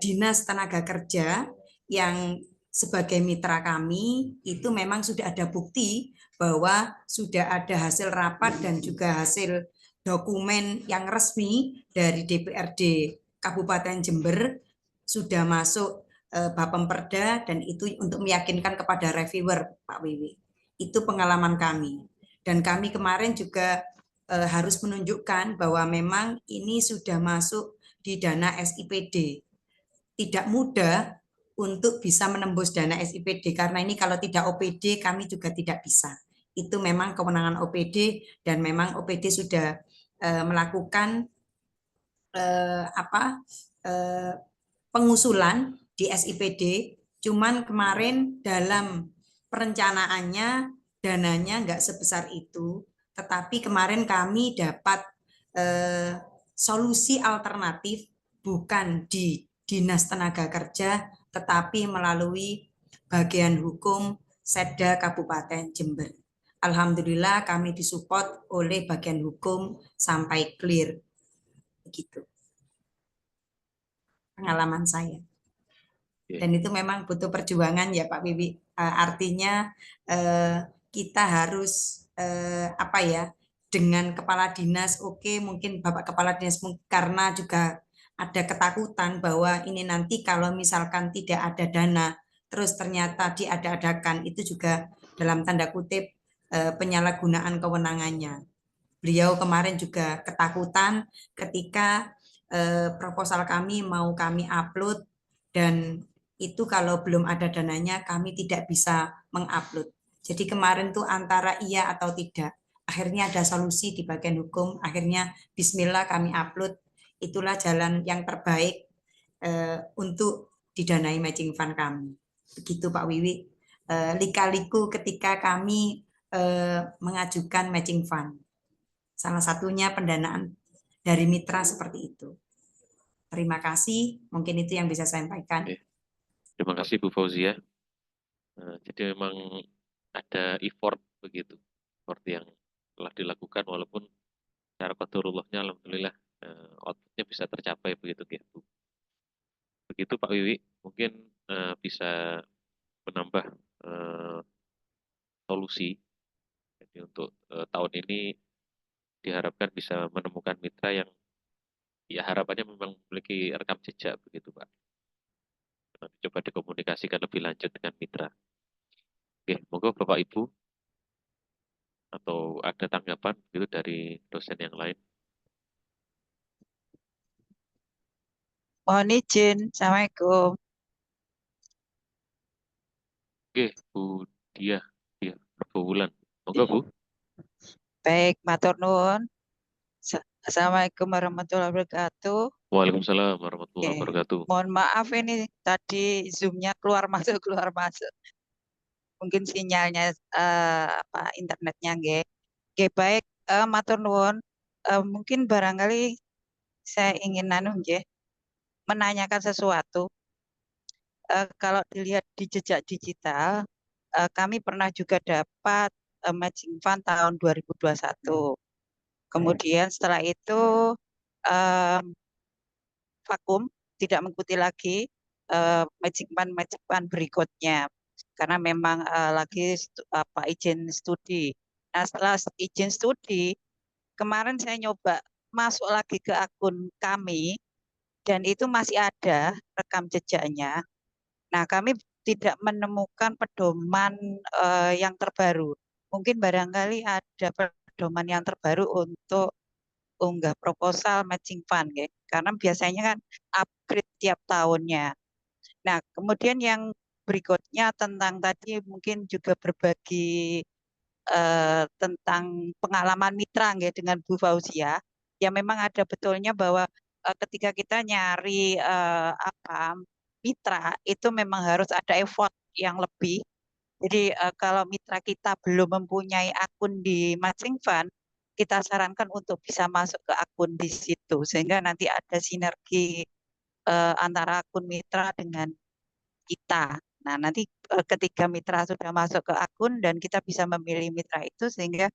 Dinas Tenaga Kerja yang sebagai mitra kami itu memang sudah ada bukti bahwa sudah ada hasil rapat dan juga hasil dokumen yang resmi dari DPRD Kabupaten Jember sudah masuk Bapemperda dan itu untuk meyakinkan kepada reviewer Pak Wiwi. Itu pengalaman kami. Dan kami kemarin juga harus menunjukkan bahwa memang ini sudah masuk di dana SIPD. Tidak mudah untuk bisa menembus dana SIPD karena ini kalau tidak OPD kami juga tidak bisa. Itu memang kewenangan OPD dan memang OPD sudah melakukan pengusulan di SIPD. Cuman kemarin dalam perencanaannya dananya nggak sebesar itu, tetapi kemarin kami dapat solusi alternatif bukan di Dinas Tenaga Kerja, tetapi melalui bagian hukum Setda Kabupaten Jember. Alhamdulillah kami disupport oleh bagian hukum sampai clear. Begitu pengalaman saya. Dan itu memang butuh perjuangan ya Pak Wiwi. Artinya kita harus dengan kepala dinas, oke, mungkin Bapak Kepala Dinas karena juga ada ketakutan bahwa ini nanti kalau misalkan tidak ada dana, terus ternyata diada-adakan, itu juga dalam tanda kutip penyalahgunaan kewenangannya. Beliau kemarin juga ketakutan ketika proposal kami mau kami upload, dan itu kalau belum ada dananya kami tidak bisa mengupload. Jadi kemarin tuh antara iya atau tidak. Akhirnya ada solusi di bagian hukum, akhirnya bismillah kami upload. Itulah jalan yang terbaik untuk didanai matching fund kami. Begitu Pak Wiwi. Lika-liku ketika kami mengajukan matching fund. Salah satunya pendanaan dari mitra seperti itu. Terima kasih, mungkin itu yang bisa saya sampaikan. Terima kasih Bu Fauzia. Jadi memang ada effort begitu, effort yang telah dilakukan walaupun secara qadarullahnya alhamdulillah outputnya bisa tercapai begitu ya Bu. Begitu Pak Wiwi, mungkin bisa menambah solusi. Jadi untuk tahun ini diharapkan bisa menemukan mitra yang ya harapannya memang memiliki rekam jejak begitu Pak. Nanti coba dikomunikasikan lebih lanjut dengan mitra. Oke, monggo Bapak Ibu atau ada tanggapan gitu dari dosen yang lain. Mohon izin, Assalamualaikum. Oke, Bu Dia Perbulan. Monggo Bu. Baik, matur nuwun. Assalamualaikum warahmatullahi wabarakatuh. Waalaikumsalam warahmatullahi Oke. wabarakatuh. Mohon maaf ini tadi Zoom-nya keluar masuk. Mungkin sinyalnya internetnya nggih. Oke, baik, matur nuwun. Mungkin barangkali saya ingin nggih, menanyakan sesuatu. Kalau dilihat di jejak digital, kami pernah juga dapat matching fund tahun 2021. Kemudian setelah itu vakum, tidak mengikuti lagi matching fund berikutnya karena memang lagi izin studi. Nah, setelah izin studi, kemarin saya nyoba masuk lagi ke akun kami dan itu masih ada rekam jejaknya. Nah, kami tidak menemukan pedoman yang terbaru. Mungkin barangkali ada pedoman yang terbaru untuk unggah proposal matching fund, ya. Karena biasanya kan upgrade tiap tahunnya. Nah, kemudian yang berikutnya tentang tadi mungkin juga berbagi tentang pengalaman mitra ya, dengan Bu Fauzia. Ya memang ada betulnya bahwa ketika kita nyari mitra itu memang harus ada effort yang lebih. Jadi kalau mitra kita belum mempunyai akun di matching fund, kita sarankan untuk bisa masuk ke akun di situ sehingga nanti ada sinergi antara akun mitra dengan kita. Nah, nanti ketika mitra sudah masuk ke akun dan kita bisa memilih mitra itu sehingga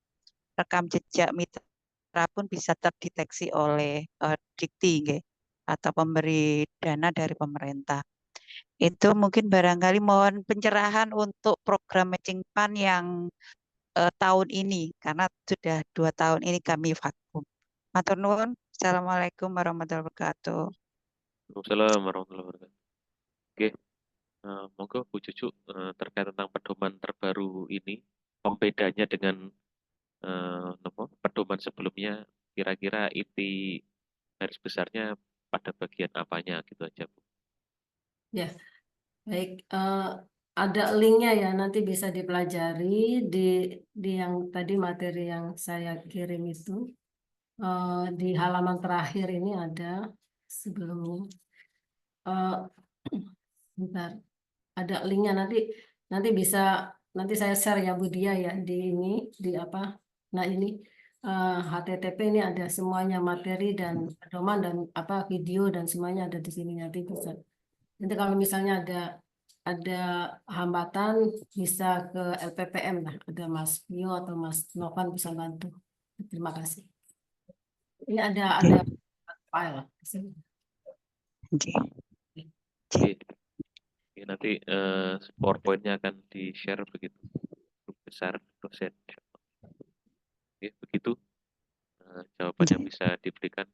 rekam jejak mitra pun bisa terdeteksi oleh Dikti atau pemberi dana dari pemerintah. Itu mungkin barangkali mohon pencerahan untuk program matching fund yang tahun ini karena sudah 2 tahun ini kami vakum. Matur nuwun. Assalamualaikum warahmatullahi wabarakatuh. Waalaikumsalam warahmatullahi wabarakatuh. Oke, monggo Bu Cucu terkait tentang pedoman terbaru ini, pembedanya dengan pedoman sebelumnya, kira-kira inti garis besarnya pada bagian apanya gitu aja Bu. Ya, baik. Ada linknya ya, nanti bisa dipelajari di yang tadi materi yang saya kirim itu. Di halaman terakhir ini ada sebelumnya. Bentar, ada linknya nanti bisa nanti saya share ya Bu Dia ya di apa. Nah ini HTTP ini ada semuanya materi dan pedoman dan apa video dan semuanya ada di sini nanti bisa. Nanti kalau misalnya ada hambatan bisa ke LPPM lah, ada Mas Mio atau Mas Novan bisa bantu. Terima kasih. Ini ada file. Oke. Oke, nanti PowerPoint-nya akan di-share begitu grup besar dosen. Oke, begitu jawaban yang bisa diberikan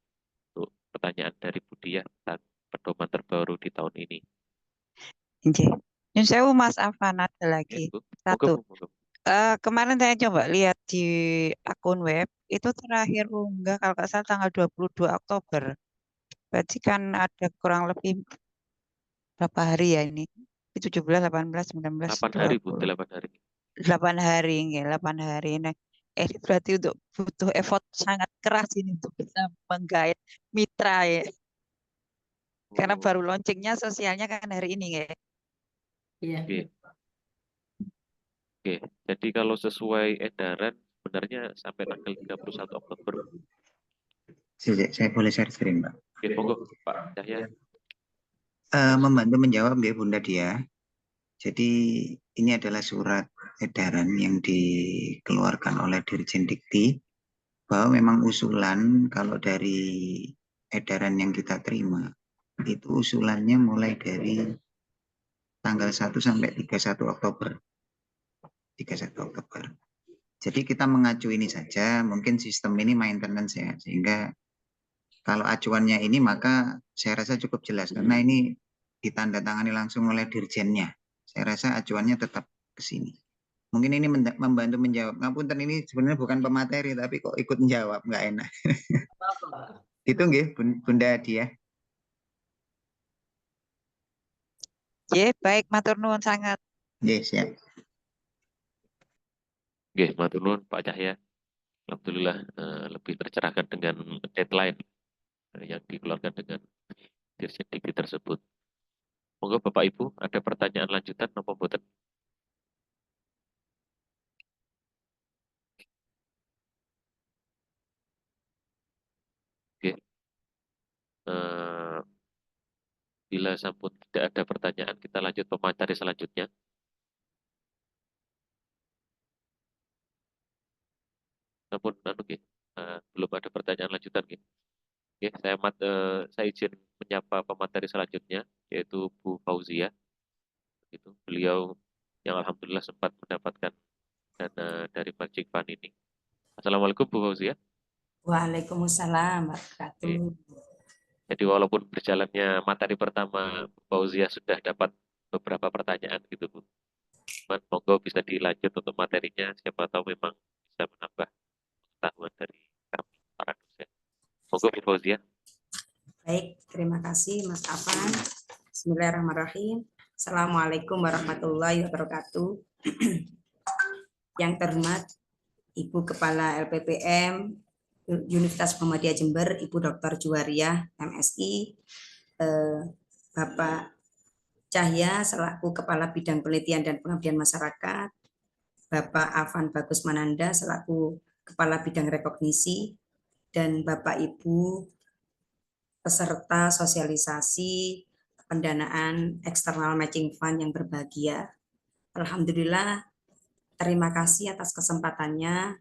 untuk pertanyaan dari Bu Diah tentang pedoman terbaru di tahun ini. Nggih. Nyun sewu Mas Afan, ada Ya, lagi Bu. Monggo, satu. Bu, monggo. Kemarin saya coba lihat di akun web, itu terakhir unggah kalau nggak salah tanggal 22 Oktober. Berarti kan ada kurang lebih berapa hari ya ini? 17, 18, 19, 8 hari, Bu, 20. 8 hari. 8 hari, nggih, 8 hari. Nah, ini berarti untuk butuh effort sangat keras ini untuk bisa menggait mitra ya. Karena baru launchingnya sosialnya kan hari ini ya. Iya. Oke. Oke, jadi kalau sesuai edaran sebenarnya sampai tanggal 31 Oktober. Saya boleh share screen, Pak. Oke, monggo Pak Cahya. Membantu menjawab ya Bunda Dia. Jadi ini adalah surat edaran yang dikeluarkan oleh Dirjen Dikti bahwa memang usulan kalau dari edaran yang kita terima itu usulannya mulai dari tanggal 1 sampai 31 Oktober. 31 Oktober. Jadi kita mengacu ini saja, mungkin sistem ini maintenance ya, sehingga kalau acuannya ini maka saya rasa cukup jelas karena ini ditandatangani langsung oleh dirjennya. Saya rasa acuannya tetap ke sini. Mungkin ini membantu menjawab. Ngapunten ini sebenarnya bukan pemateri tapi kok ikut menjawab, nggak enak. Itu nggih Bunda Dia. Ya, baik, matur nuwun sangat. Yes, ya. Oke, matur nuwun Pak Cahya. Alhamdulillah lebih tercerahkan dengan deadline yang dikeluarkan dengan Dirjen Dikti tersebut. Monggo Bapak Ibu, ada pertanyaan lanjutan napa mboten? Oke. Bila sampun tidak ada pertanyaan, kita lanjut pemateri selanjutnya. Namun belum ada pertanyaan lanjutan. Oke, saya izin menyapa pemateri selanjutnya, yaitu Bu Fauzia. Itu beliau yang alhamdulillah sempat mendapatkan dana dari Matching Fund ini. Assalamualaikum Bu Fauzia. Waalaikumsalam warahmatullahi wabarakatuh. Jadi walaupun berjalannya materi pertama, Bu Fauzia sudah dapat beberapa pertanyaan gitu Bu. Monggo bisa dilanjut untuk materinya, siapa tahu memang bisa menambah pengetahuan dari kami para dosen. Monggo Bu Fauzia. Baik, terima kasih Mas Afan. Bismillahirrahmanirrahim. Assalamualaikum warahmatullahi wabarakatuh. Yang terhormat Ibu Kepala LPPM Universitas Muhammadiyah Jember, Ibu Dr. Juwariah, MSI, Bapak Cahya selaku Kepala Bidang Penelitian dan Pengabdian Masyarakat, Bapak Afan Bagus Mananda selaku Kepala Bidang Rekognisi, dan Bapak Ibu peserta sosialisasi pendanaan eksternal matching fund yang berbahagia. Alhamdulillah, terima kasih atas kesempatannya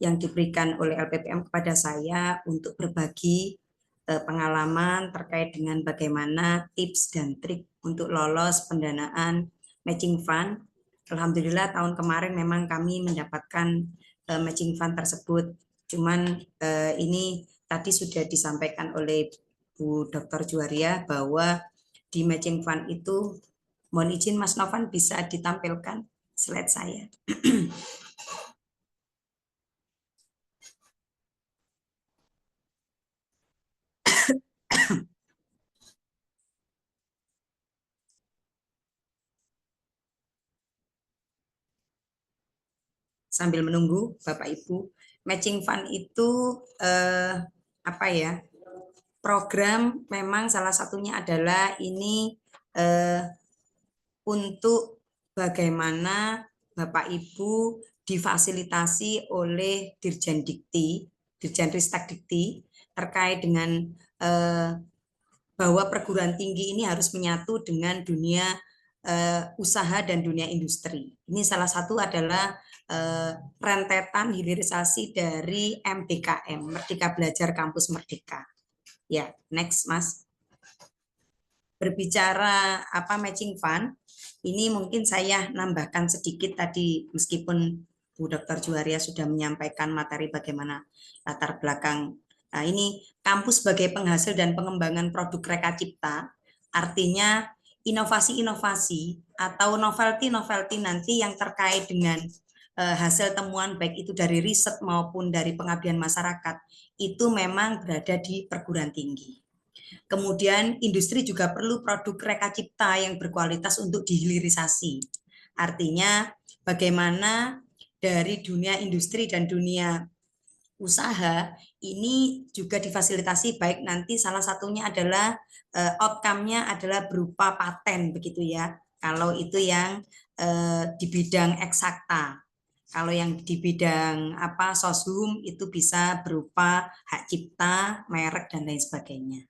yang diberikan oleh LPPM kepada saya untuk berbagi pengalaman terkait dengan bagaimana tips dan trik untuk lolos pendanaan matching fund. Alhamdulillah tahun kemarin memang kami mendapatkan matching fund tersebut. Cuman ini tadi sudah disampaikan oleh Bu Dr. Juwariah bahwa di matching fund itu, mohon izin Mas Novan bisa ditampilkan slide saya. Sambil menunggu Bapak Ibu, matching fund itu program memang salah satunya adalah ini untuk bagaimana Bapak Ibu difasilitasi oleh Dirjen Dikti, Dirjen Ristek Dikti terkait dengan bahwa perguruan tinggi ini harus menyatu dengan dunia usaha dan dunia industri. Ini salah satu adalah rentetan hilirisasi dari MBKM, Merdeka Belajar Kampus Merdeka. Ya, next Mas. Berbicara matching fund, ini mungkin saya nambahkan sedikit tadi meskipun Bu Dr. Juwaria sudah menyampaikan materi bagaimana latar belakang. Nah, ini kampus sebagai penghasil dan pengembangan produk Reka Cipta, artinya inovasi-inovasi atau novelty-novelty nanti yang terkait dengan hasil temuan baik itu dari riset maupun dari pengabdian masyarakat itu memang berada di perguruan tinggi. Kemudian industri juga perlu produk Reka Cipta yang berkualitas untuk dihilirisasi. Artinya bagaimana dari dunia industri dan dunia usaha ini juga difasilitasi, baik nanti salah satunya adalah outcome-nya adalah berupa paten begitu ya. Kalau itu yang di bidang eksakta. Kalau yang di bidang soshum itu bisa berupa hak cipta, merek dan lain sebagainya.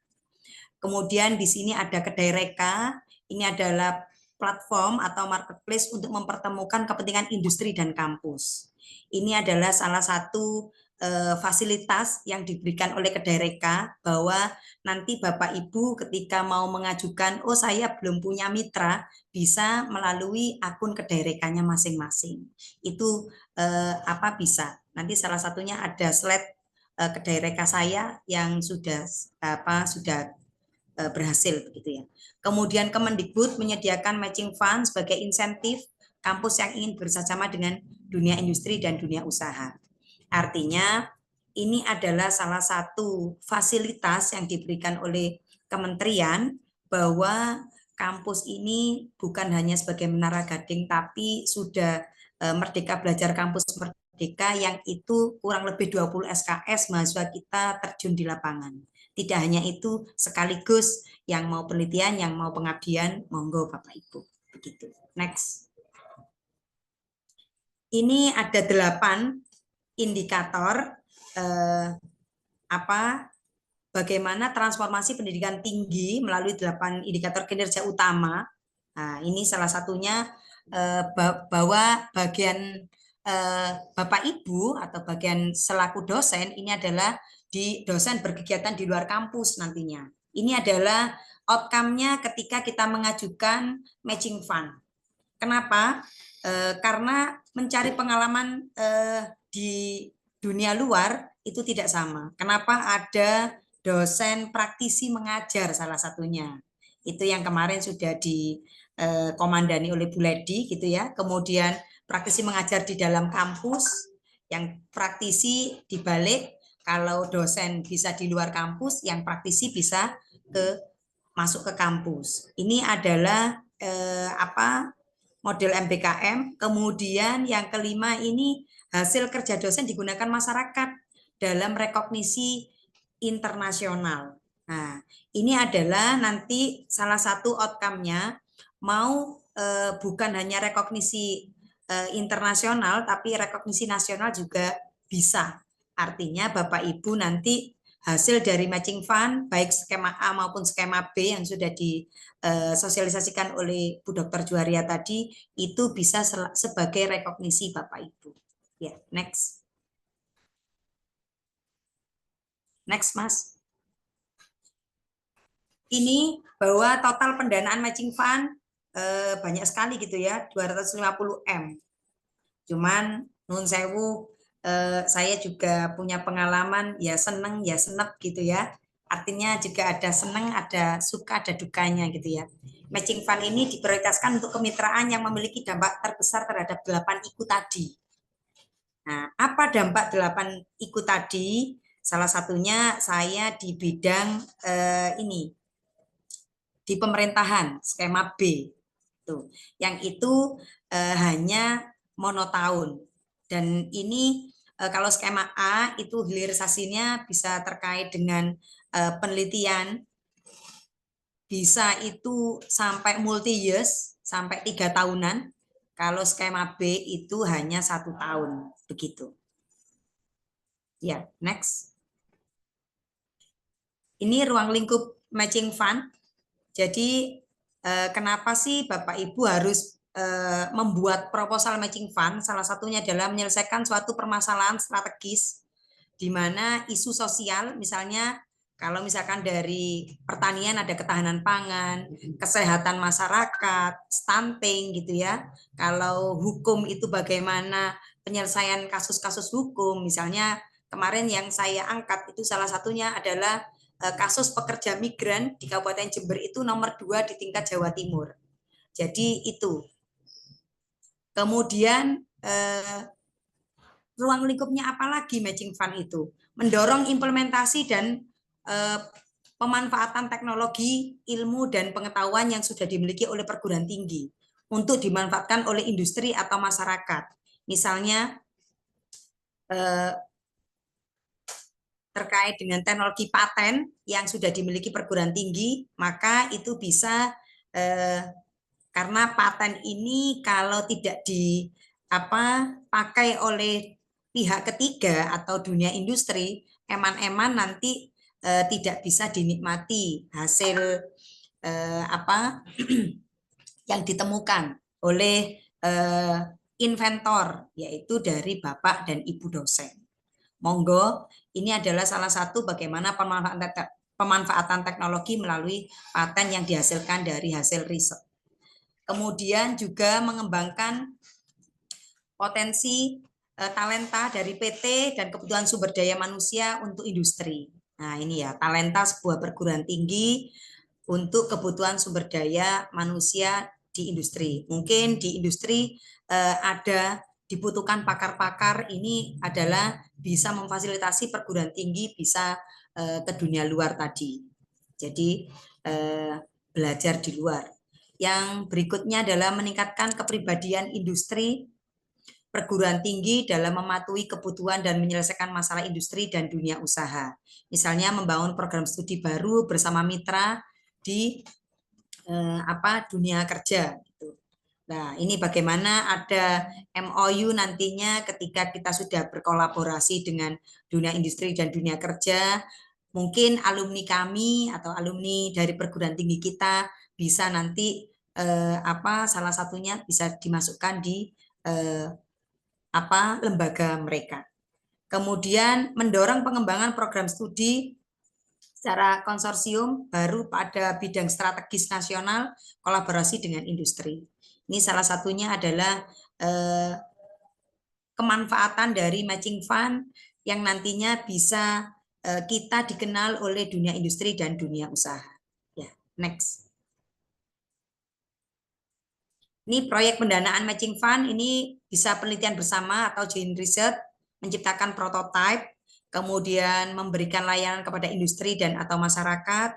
Kemudian di sini ada Kedai Reka, ini adalah platform atau marketplace untuk mempertemukan kepentingan industri dan kampus. Ini adalah salah satu fasilitas yang diberikan oleh Kedai Reka, bahwa nanti Bapak Ibu ketika mau mengajukan, oh saya belum punya mitra, bisa melalui akun Kedai Rekanya masing-masing. Itu bisa. Nanti salah satunya ada slide Kedai Reka saya yang sudah berhasil begitu ya. Kemudian Kemendikbud menyediakan matching fund sebagai insentif kampus yang ingin bersama dengan dunia industri dan dunia usaha. Artinya ini adalah salah satu fasilitas yang diberikan oleh kementerian, bahwa kampus ini bukan hanya sebagai menara gading, tapi sudah Merdeka Belajar Kampus Merdeka yang itu kurang lebih 20 SKS mahasiswa kita terjun di lapangan. Tidak hanya itu, sekaligus yang mau penelitian, yang mau pengabdian, monggo Bapak Ibu. Begitu. Next. Ini ada 8 indikator bagaimana transformasi pendidikan tinggi melalui 8 indikator kinerja utama. Nah, ini salah satunya bahwa bagian Bapak Ibu atau bagian selaku dosen ini adalah di dosen berkegiatan di luar kampus nantinya. Ini adalah outcome-nya ketika kita mengajukan matching fund. Kenapa? Karena mencari pengalaman di dunia luar itu tidak sama. Kenapa? Ada dosen praktisi mengajar salah satunya. Itu yang kemarin sudah dikomandani oleh Bu Ledi gitu ya. Kemudian praktisi mengajar di dalam kampus, yang praktisi dibalik, kalau dosen bisa di luar kampus, yang praktisi bisa masuk ke kampus. Ini adalah model MBKM. Kemudian yang kelima ini hasil kerja dosen digunakan masyarakat dalam rekognisi internasional. Nah, ini adalah nanti salah satu outcome-nya, mau bukan hanya rekognisi internasional, tapi rekognisi nasional juga bisa. Artinya Bapak Ibu nanti hasil dari matching fund, baik skema A maupun skema B yang sudah disosialisasikan oleh Bu Dr. Juwaria tadi, itu bisa sebagai rekognisi Bapak Ibu. Ya, next. Next, Mas. Ini bahwa total pendanaan matching fund banyak sekali gitu ya, 250 M. Cuman nun sewu, saya juga punya pengalaman, ya seneng ya senep gitu ya. Artinya juga ada seneng, ada suka, ada dukanya gitu ya. Matching fund ini diprioritaskan untuk kemitraan yang memiliki dampak terbesar terhadap 8 IKU tadi. Nah, apa dampak 8 IKU tadi? Salah satunya saya di bidang di pemerintahan, skema B. Tuh. Yang itu hanya monotahun. Dan ini kalau skema A itu hilirisasinya bisa terkait dengan penelitian, bisa itu sampai multi years, sampai 3 tahunan. Kalau skema B itu hanya 1 tahun, begitu. Ya, next. Ini ruang lingkup matching fund. Jadi kenapa sih Bapak Ibu harus membuat proposal matching fund? Salah satunya adalah menyelesaikan suatu permasalahan strategis di mana isu sosial, misalnya kalau misalkan dari pertanian ada ketahanan pangan, kesehatan masyarakat, stunting gitu ya. Kalau hukum itu bagaimana penyelesaian kasus-kasus hukum. Misalnya kemarin yang saya angkat itu salah satunya adalah kasus pekerja migran di Kabupaten Jember itu nomor 2 di tingkat Jawa Timur. Jadi itu. Kemudian ruang lingkupnya apa lagi matching fund itu? Mendorong implementasi dan pemanfaatan teknologi, ilmu, dan pengetahuan yang sudah dimiliki oleh perguruan tinggi untuk dimanfaatkan oleh industri atau masyarakat. Misalnya terkait dengan teknologi paten yang sudah dimiliki perguruan tinggi, maka itu bisa karena paten ini kalau tidak dipakai oleh pihak ketiga atau dunia industri, eman-eman nanti tidak bisa dinikmati hasil yang ditemukan oleh inventor, yaitu dari Bapak dan Ibu dosen. Monggo, ini adalah salah satu bagaimana pemanfaatan teknologi melalui paten yang dihasilkan dari hasil riset. Kemudian juga mengembangkan potensi talenta dari PT dan kebutuhan sumber daya manusia untuk industri. Nah ini ya, talenta sebuah perguruan tinggi untuk kebutuhan sumber daya manusia di industri. Mungkin di industri ada dibutuhkan pakar-pakar, ini adalah bisa memfasilitasi perguruan tinggi bisa ke dunia luar tadi. Jadi belajar di luar. Yang berikutnya adalah meningkatkan kepribadian industri perguruan tinggi dalam mematuhi kebutuhan dan menyelesaikan masalah industri dan dunia usaha. Misalnya membangun program studi baru bersama mitra di dunia kerja. Nah, ini bagaimana ada MOU nantinya ketika kita sudah berkolaborasi dengan dunia industri dan dunia kerja, mungkin alumni kami atau alumni dari perguruan tinggi kita bisa nanti salah satunya bisa dimasukkan di lembaga mereka. Kemudian mendorong pengembangan program studi secara konsorsium baru pada bidang strategis nasional kolaborasi dengan industri. Ini salah satunya adalah kemanfaatan dari matching fund yang nantinya bisa kita dikenal oleh dunia industri dan dunia usaha. Ya, next. Ini proyek pendanaan matching fund, ini bisa penelitian bersama atau joint research, menciptakan prototipe, kemudian memberikan layanan kepada industri dan atau masyarakat,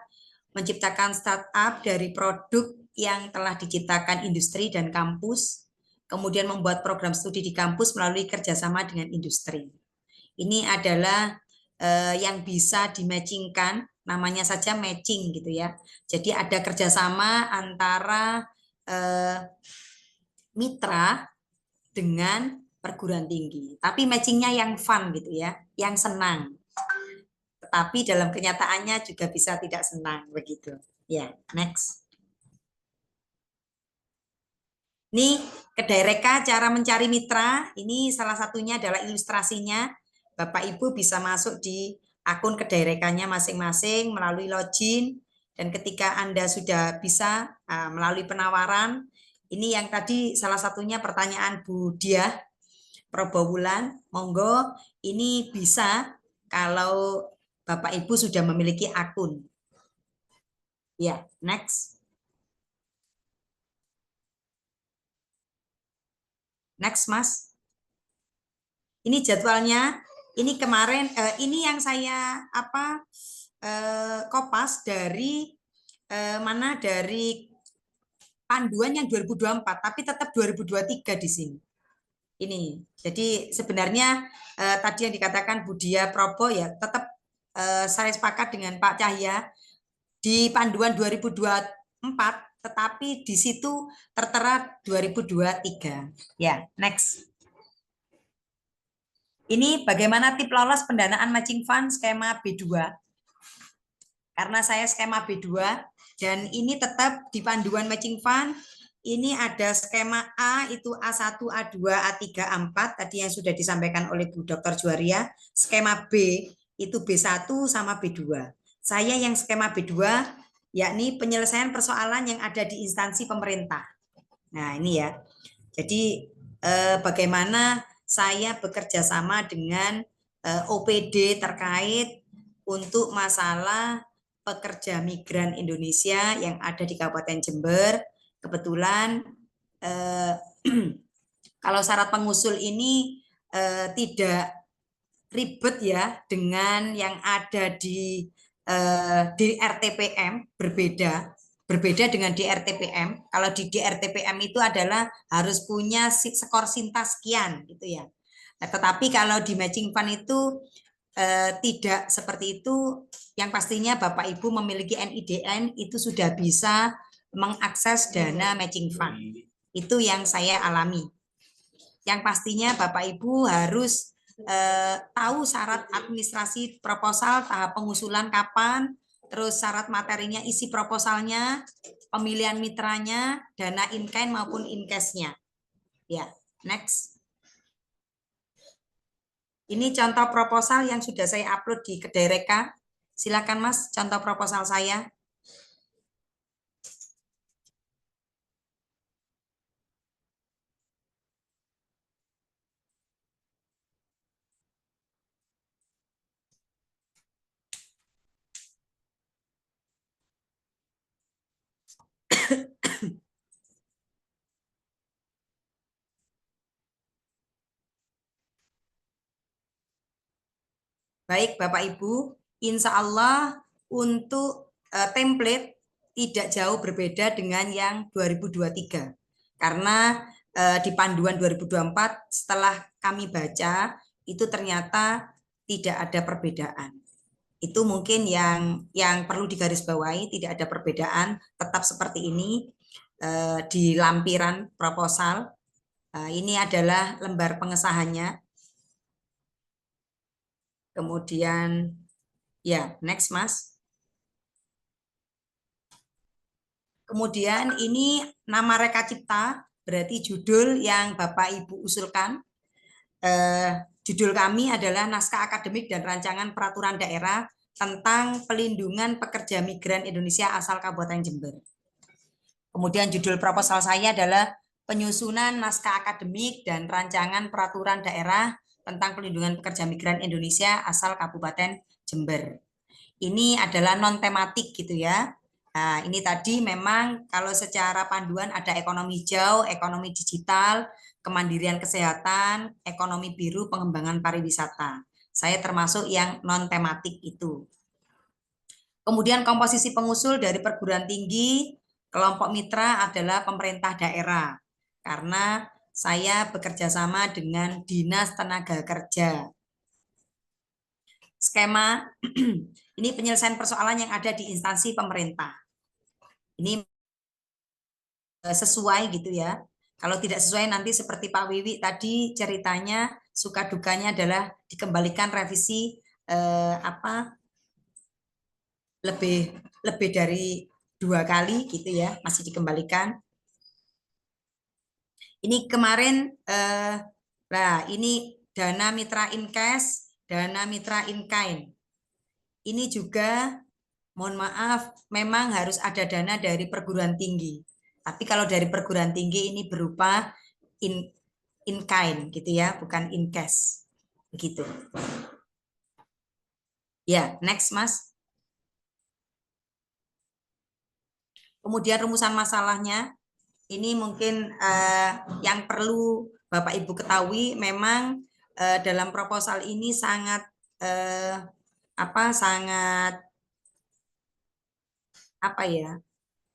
menciptakan startup dari produk yang telah diciptakan industri dan kampus, kemudian membuat program studi di kampus melalui kerjasama dengan industri. Ini adalah yang bisa dimatchingkan, namanya saja matching gitu ya. Jadi ada kerjasama antara mitra dengan perguruan tinggi, tapi matchingnya yang fun gitu ya, yang senang. Tetapi dalam kenyataannya juga bisa tidak senang begitu. Ya, next. Ini kedai reka cara mencari mitra, ini salah satunya adalah ilustrasinya. Bapak Ibu bisa masuk di akun kedai rekanya masing-masing melalui login, dan ketika Anda sudah bisa melalui penawaran, ini yang tadi salah satunya pertanyaan Bu Diah Probowulan, monggo ini bisa kalau Bapak Ibu sudah memiliki akun. Ya, next. Next, Mas. Ini jadwalnya. Ini kemarin, ini yang saya kopas dari dari panduan yang 2024, tapi tetap 2023 di sini. Ini, jadi sebenarnya tadi yang dikatakan Bu Diah Probo ya, tetap saya sepakat dengan Pak Cahya di panduan 2024, tetapi di situ tertera 2023. Ya, next. Ini bagaimana tip lolos pendanaan matching fund skema B2. Karena saya skema B2 dan ini tetap di panduan matching fund. Ini ada skema A itu A1, A2, A3, A4 tadi yang sudah disampaikan oleh Bu Dr. Juwaria. Skema B itu B1 sama B2. Saya yang skema B2 yakni penyelesaian persoalan yang ada di instansi pemerintah. Nah, ini ya. Jadi bagaimana saya bekerja sama dengan OPD terkait untuk masalah pekerja migran Indonesia yang ada di Kabupaten Jember. Kebetulan kalau syarat pengusul ini tidak ribet ya dengan yang ada di RTPM, berbeda dengan di RTPM. Kalau di RTPM itu adalah harus punya skor Sinta sekian gitu ya. Nah, tetapi kalau di matching fund itu tidak seperti itu. Yang pastinya Bapak Ibu memiliki NIDN itu sudah bisa mengakses dana matching fund. Itu yang saya alami. Yang pastinya Bapak Ibu harus tahu syarat administrasi proposal, tahap pengusulan kapan, terus syarat materinya, isi proposalnya, pemilihan mitranya, dana in-kind maupun in-cash-nya. Ya, next. Ini contoh proposal yang sudah saya upload di Kedai Reka. Silakan Mas, contoh proposal saya. Baik Bapak Ibu, insya Allah untuk template tidak jauh berbeda dengan yang 2023. Karena di panduan 2024 setelah kami baca itu ternyata tidak ada perbedaan. Itu mungkin yang perlu digarisbawahi, tidak ada perbedaan, tetap seperti ini di lampiran proposal. Ini adalah lembar pengesahannya. Kemudian, ya, next Mas. Kemudian ini nama reka cipta, berarti judul yang Bapak Ibu usulkan. Judul kami adalah Naskah Akademik dan Rancangan Peraturan Daerah tentang Pelindungan Pekerja Migran Indonesia asal Kabupaten Jember. Kemudian judul proposal saya adalah Penyusunan Naskah Akademik dan Rancangan Peraturan Daerah tentang Pelindungan Pekerja Migran Indonesia asal Kabupaten Jember. Ini adalah non tematik gitu ya. Nah, ini tadi memang kalau secara panduan ada ekonomi hijau, ekonomi digital, kemandirian kesehatan, ekonomi biru, pengembangan pariwisata. Saya termasuk yang non tematik itu. Kemudian komposisi pengusul dari perguruan tinggi, kelompok mitra adalah pemerintah daerah. Karena saya bekerja sama dengan Dinas Tenaga Kerja. Skema ini penyelesaian persoalan yang ada di instansi pemerintah. Ini sesuai gitu ya. Kalau tidak sesuai nanti seperti Pak Wiwi tadi ceritanya suka dukanya adalah dikembalikan revisi lebih dari 2 kali gitu ya, masih dikembalikan. Ini kemarin, ini dana mitra in cash, dana mitra in kind. Ini juga, mohon maaf, memang harus ada dana dari perguruan tinggi. Tapi kalau dari perguruan tinggi ini berupa in kind gitu ya, bukan in cash. Begitu. Ya, next Mas. Kemudian rumusan masalahnya. Ini mungkin yang perlu Bapak Ibu ketahui, memang dalam proposal ini sangat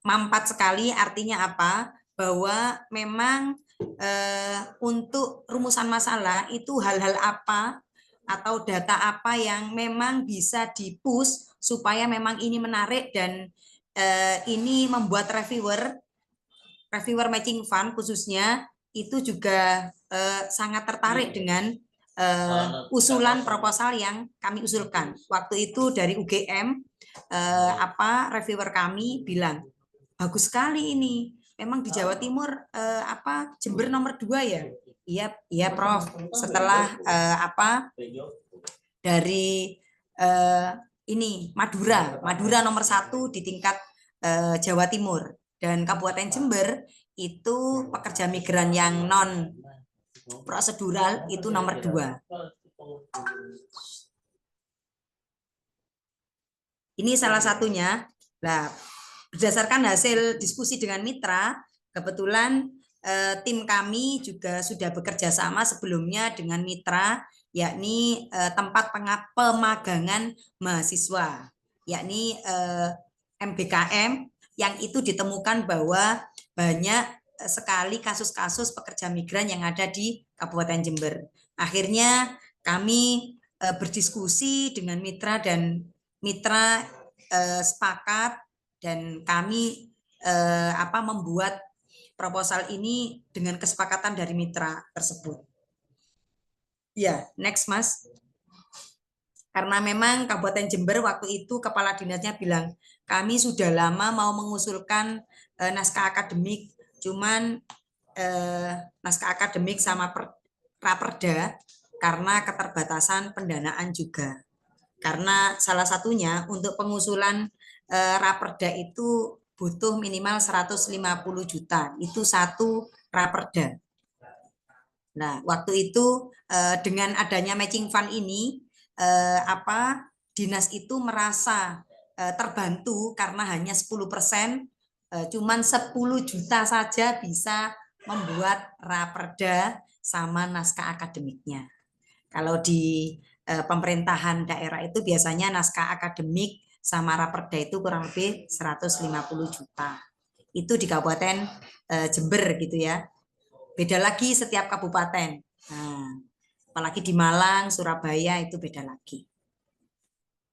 mampat sekali. Artinya apa? Bahwa memang untuk rumusan masalah itu hal-hal apa atau data apa yang memang bisa di-push supaya memang ini menarik dan ini membuat reviewer matching fund khususnya itu juga sangat tertarik dengan usulan proposal yang kami usulkan. Waktu itu dari UGM reviewer kami bilang bagus sekali ini. Memang di Jawa Timur Jember nomor 2 ya. Iya Prof. Setelah dari ini Madura nomor 1 di tingkat Jawa Timur. Dan Kabupaten Jember itu pekerja migran yang non prosedural itu nomor 2. Ini salah satunya. Nah, berdasarkan hasil diskusi dengan mitra, kebetulan tim kami juga sudah bekerja sama sebelumnya dengan mitra, yakni tempat pemagangan mahasiswa, yakni MBKM, yang itu ditemukan bahwa banyak sekali kasus-kasus pekerja migran yang ada di Kabupaten Jember. Akhirnya kami berdiskusi dengan mitra dan mitra sepakat dan kami membuat proposal ini dengan kesepakatan dari mitra tersebut. Ya, next Mas. Karena memang Kabupaten Jember waktu itu kepala dinasnya bilang, kami sudah lama mau mengusulkan naskah akademik, cuman naskah akademik sama raperda karena keterbatasan pendanaan juga. Karena salah satunya untuk pengusulan raperda itu butuh minimal 150 juta, itu satu raperda. Nah, waktu itu dengan adanya matching fund ini, dinas itu merasa terbantu karena hanya 10%, cuman 10 juta saja bisa membuat raperda sama naskah akademiknya. Kalau di pemerintahan daerah itu biasanya naskah akademik sama raperda itu kurang lebih 150 juta. Itu di Kabupaten Jember gitu ya. Beda lagi setiap kabupaten. Nah, apalagi di Malang, Surabaya itu beda lagi.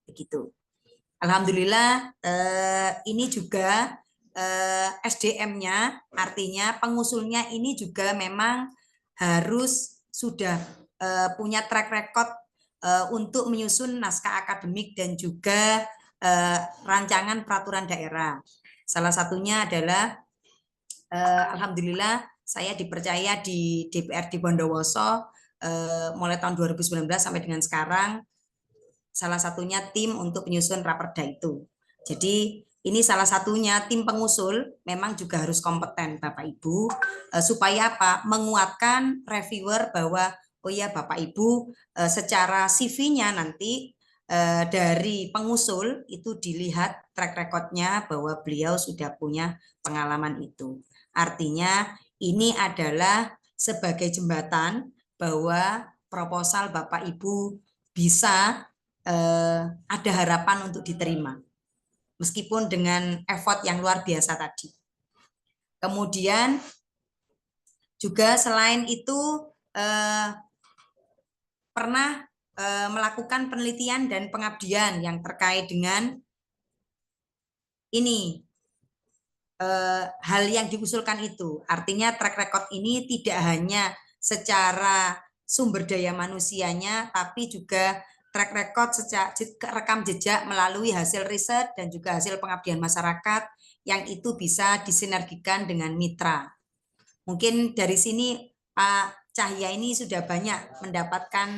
Begitu. Alhamdulillah ini juga SDM-nya, artinya pengusulnya ini juga memang harus sudah punya track record untuk menyusun naskah akademik dan juga rancangan peraturan daerah. Salah satunya adalah alhamdulillah saya dipercaya di DPRD Bondowoso mulai tahun 2019 sampai dengan sekarang, salah satunya tim untuk menyusun raperda itu. Jadi ini salah satunya tim pengusul memang juga harus kompeten Bapak Ibu supaya apa? Menguatkan reviewer bahwa oh ya Bapak Ibu secara CV-nya nanti dari pengusul itu dilihat track record-nya bahwa beliau sudah punya pengalaman itu. Artinya ini adalah sebagai jembatan bahwa proposal Bapak Ibu bisa ada harapan untuk diterima. Meskipun dengan effort yang luar biasa tadi. Kemudian juga selain itu pernah melakukan penelitian dan pengabdian yang terkait dengan ini hal yang diusulkan itu. Artinya track record ini tidak hanya secara sumber daya manusianya, tapi juga track record secara rekam jejak melalui hasil riset dan juga hasil pengabdian masyarakat yang itu bisa disinergikan dengan mitra. Mungkin dari sini Pak Cahya ini sudah banyak mendapatkan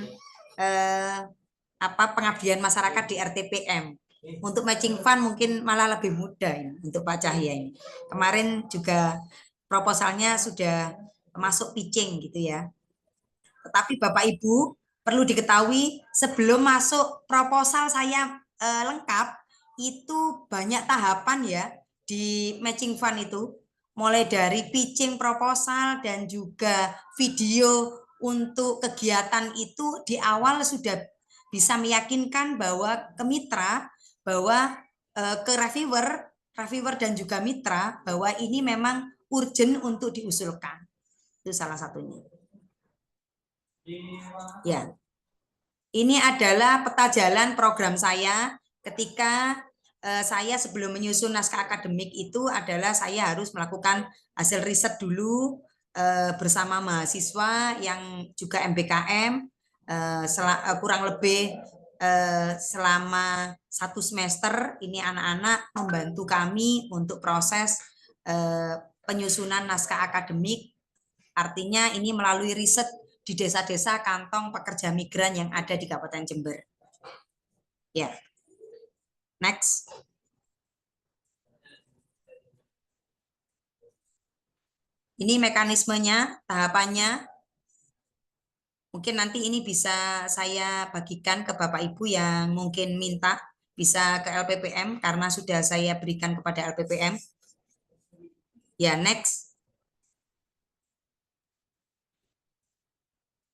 pengabdian masyarakat di RTPM. Untuk matching fund mungkin malah lebih mudah ini, untuk Pak Cahya ini. Kemarin juga proposalnya sudah masuk pitching gitu ya. Tetapi Bapak Ibu perlu diketahui sebelum masuk proposal saya lengkap itu banyak tahapan ya di matching fund itu, mulai dari pitching proposal dan juga video untuk kegiatan itu di awal sudah bisa meyakinkan bahwa ke mitra bahwa ke reviewer dan juga mitra bahwa ini memang urgent untuk diusulkan. Itu salah satunya. Ya. Ini adalah peta jalan program saya ketika saya sebelum menyusun naskah akademik itu adalah saya harus melakukan hasil riset dulu bersama mahasiswa yang juga MBKM kurang lebih selama 1 semester ini anak-anak membantu kami untuk proses penyusunan naskah akademik. Artinya ini melalui riset di desa-desa kantong pekerja migran yang ada di Kabupaten Jember. Ya. Next. Ini mekanismenya, tahapannya. Mungkin nanti ini bisa saya bagikan ke Bapak Ibu yang mungkin minta, bisa ke LPPM karena sudah saya berikan kepada LPPM. Ya, next.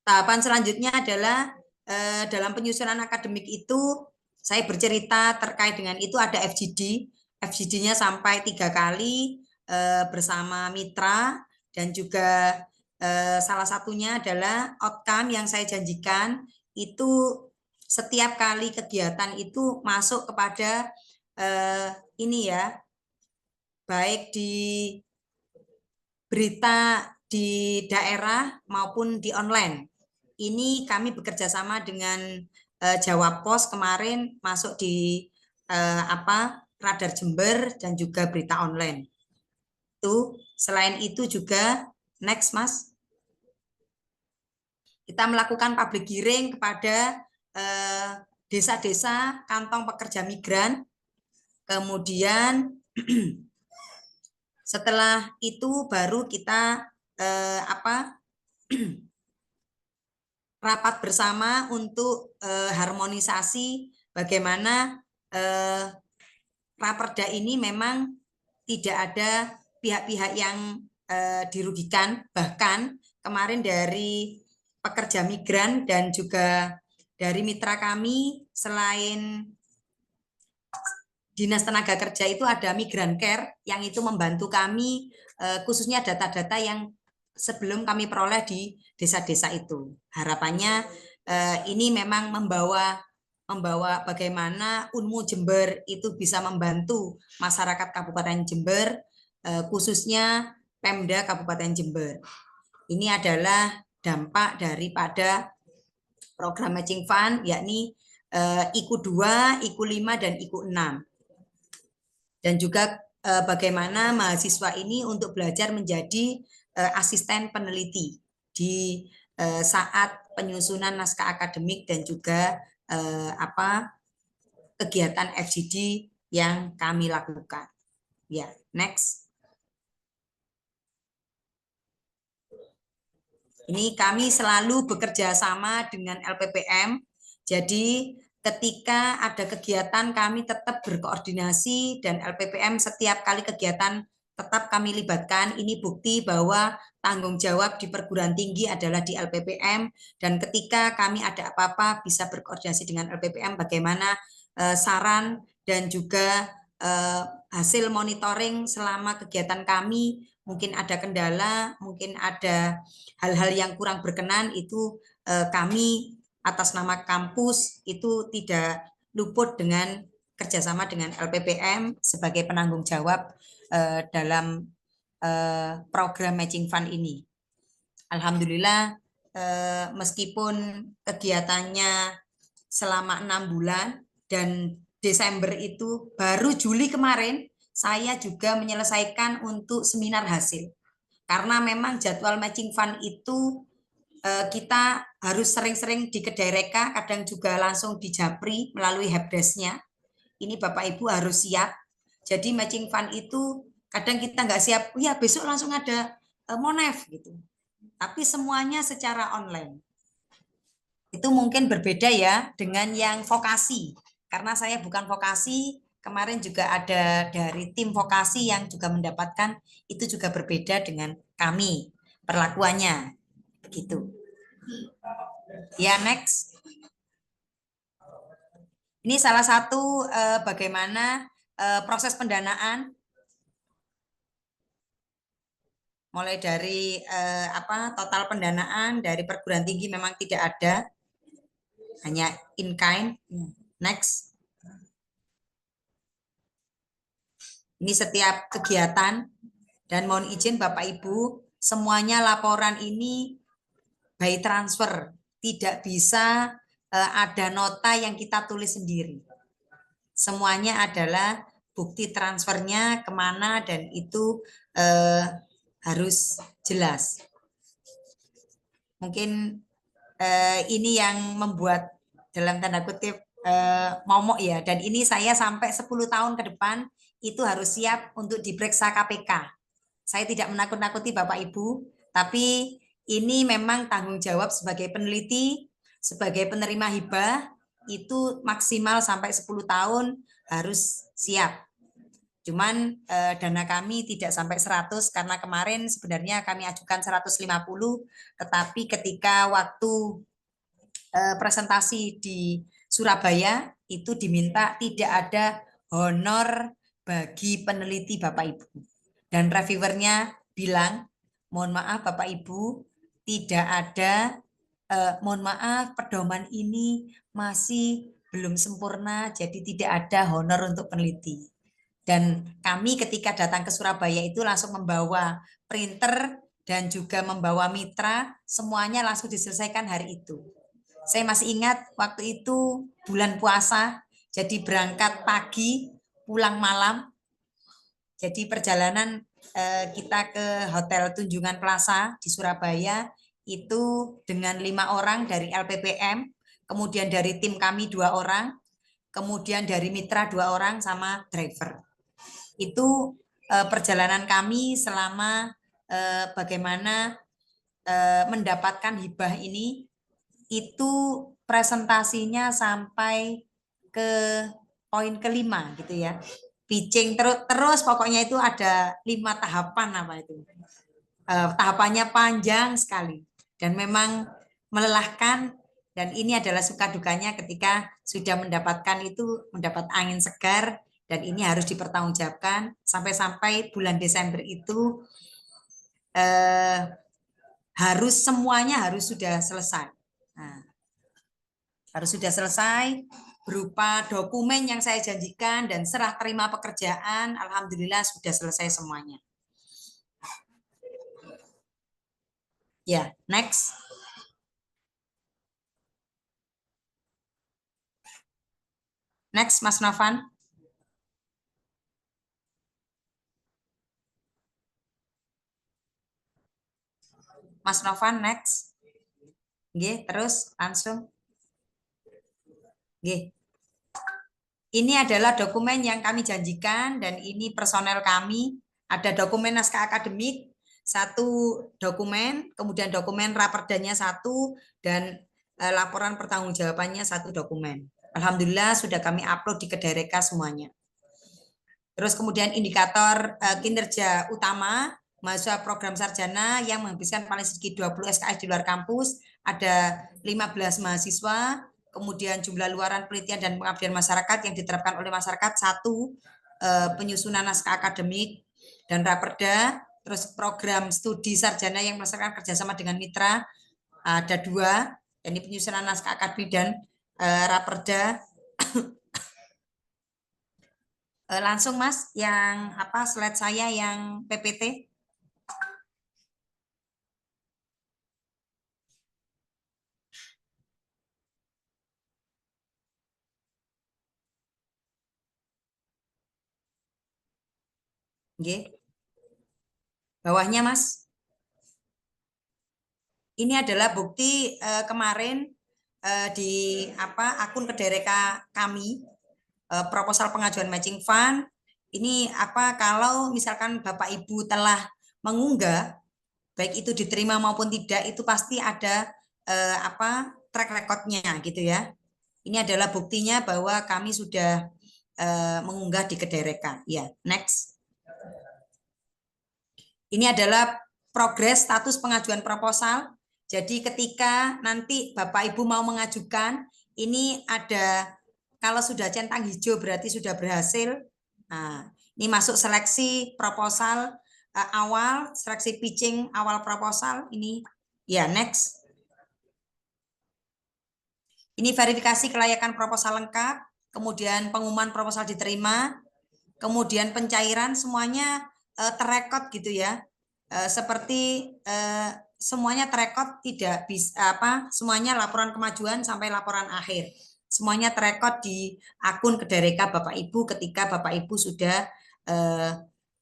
Tahapan selanjutnya adalah dalam penyusunan akademik itu saya bercerita terkait dengan itu ada FGD. FGD-nya sampai 3 kali bersama mitra dan juga salah satunya adalah outcome yang saya janjikan itu setiap kali kegiatan itu masuk kepada ini ya, baik di berita di daerah maupun di online. Ini kami bekerja sama dengan Jawa Pos kemarin masuk di Radar Jember dan juga berita online. Itu selain itu juga next Mas. Kita melakukan public hearing kepada desa-desa kantong pekerja migran. Kemudian setelah itu baru kita rapat bersama untuk harmonisasi bagaimana Raperda ini memang tidak ada pihak-pihak yang dirugikan, bahkan kemarin dari pekerja migran dan juga dari mitra kami selain Dinas Tenaga Kerja itu ada Migran Care yang itu membantu kami khususnya data-data yang sebelum kami peroleh di desa-desa itu. Harapannya ini memang membawa bagaimana Unmu Jember itu bisa membantu masyarakat Kabupaten Jember, khususnya Pemda Kabupaten Jember. Ini adalah dampak daripada program matching fund, yakni IKU 2, IKU 5, dan IKU 6. Dan juga bagaimana mahasiswa ini untuk belajar menjadi asisten peneliti di saat penyusunan naskah akademik dan juga kegiatan FGD yang kami lakukan. Ya, next. Ini kami selalu bekerja sama dengan LPPM. Jadi ketika ada kegiatan kami tetap berkoordinasi dan LPPM setiap kali kegiatan tetap kami libatkan. Ini bukti bahwa tanggung jawab di perguruan tinggi adalah di LPPM dan ketika kami ada apa-apa bisa berkoordinasi dengan LPPM bagaimana saran dan juga hasil monitoring selama kegiatan kami. Mungkin ada kendala, mungkin ada hal-hal yang kurang berkenan itu kami atas nama kampus itu tidak luput dengan kerjasama dengan LPPM sebagai penanggung jawab dalam program matching fund ini. Alhamdulillah meskipun kegiatannya selama 6 bulan dan Desember itu baru Juli kemarin saya juga menyelesaikan untuk seminar hasil. Karena memang jadwal matching fund itu kita harus sering-sering di Kedai Reka, kadang juga langsung di Japri melalui helpdesk-nya. Ini Bapak Ibu harus siap. Jadi matching fund itu kadang kita nggak siap, ya besok langsung ada Monef gitu. Tapi semuanya secara online. Itu mungkin berbeda ya dengan yang vokasi. Karena saya bukan vokasi, kemarin juga ada dari tim vokasi yang juga mendapatkan, itu juga berbeda dengan kami perlakuannya. Begitu. Ya, next. Ini salah satu bagaimana proses pendanaan. Mulai dari total pendanaan dari perguruan tinggi memang tidak ada. Hanya in kind. Next. Ini setiap kegiatan dan mohon izin Bapak Ibu, semuanya laporan ini by transfer, tidak bisa ada nota yang kita tulis sendiri. Semuanya adalah bukti transfernya kemana dan itu harus jelas. Mungkin ini yang membuat dalam tanda kutip momok ya, dan ini saya sampai 10 tahun ke depan itu harus siap untuk diperiksa KPK. Saya tidak menakut-nakuti Bapak Ibu, tapi ini memang tanggung jawab sebagai peneliti, sebagai penerima hibah, itu maksimal sampai 10 tahun harus siap. Cuman dana kami tidak sampai 100 karena kemarin sebenarnya kami ajukan 150, tetapi ketika waktu presentasi di Surabaya itu diminta tidak ada honor bagi peneliti Bapak Ibu. Dan reviewernya bilang, mohon maaf Bapak Ibu, tidak ada, mohon maaf pedoman ini masih belum sempurna, jadi tidak ada honor untuk peneliti. Dan kami ketika datang ke Surabaya itu langsung membawa printer dan juga membawa mitra, semuanya langsung diselesaikan hari itu. Saya masih ingat waktu itu bulan puasa, jadi berangkat pagi, pulang malam. Jadi perjalanan kita ke Hotel Tunjungan Plaza di Surabaya itu dengan 5 orang dari LPPM, kemudian dari tim kami 2 orang, kemudian dari mitra 2 orang sama driver. Itu perjalanan kami selama bagaimana mendapatkan hibah ini, itu presentasinya sampai ke poin kelima gitu ya. Pitching terus pokoknya itu ada 5 tahapan apa itu. Tahapannya panjang sekali dan memang melelahkan, dan ini adalah suka dukanya ketika sudah mendapatkan itu, mendapat angin segar. Dan ini harus dipertanggungjawabkan sampai bulan Desember itu harus semuanya harus sudah selesai. Nah, harus sudah selesai berupa dokumen yang saya janjikan dan serah terima pekerjaan. Alhamdulillah sudah selesai semuanya. Ya, next. Next, Mas Novan. Mas Novan, next. Oke, terus langsung. Oke. Ini adalah dokumen yang kami janjikan dan ini personel kami. Ada dokumen naskah akademik, 1 dokumen, kemudian dokumen raperdanya 1, dan laporan pertanggungjawabannya 1 dokumen. Alhamdulillah sudah kami upload di Kedereka semuanya. Terus kemudian indikator kinerja utama, mahasiswa program sarjana yang menghabiskan paling sedikit 20 SKS di luar kampus, ada 15 mahasiswa, kemudian jumlah luaran penelitian dan pengabdian masyarakat yang diterapkan oleh masyarakat 1, penyusunan naskah akademik dan raperda, terus program studi sarjana yang melaksanakan kerjasama dengan mitra ada 2, ini penyusunan naskah akademik dan raperda. Langsung Mas, yang apa slide saya yang PPT. Oke. Bawahnya Mas. Ini adalah bukti kemarin di akun Kedereka kami, proposal pengajuan matching fund. Ini kalau misalkan Bapak Ibu telah mengunggah, baik itu diterima maupun tidak, itu pasti ada track recordnya gitu ya. Ini adalah buktinya bahwa kami sudah mengunggah di Kedereka. Ya, next. Ini adalah progres status pengajuan proposal. Jadi ketika nanti Bapak Ibu mau mengajukan, ini ada, kalau sudah centang hijau berarti sudah berhasil. Nah, ini masuk seleksi proposal awal, seleksi pitching awal proposal. Ini ya, next. Ini verifikasi kelayakan proposal lengkap, kemudian pengumuman proposal diterima, kemudian pencairan semuanya terekod gitu ya. Seperti semuanya terekod, tidak bisa semuanya laporan kemajuan sampai laporan akhir. Semuanya terekod di akun Kedereka Bapak Ibu ketika Bapak Ibu sudah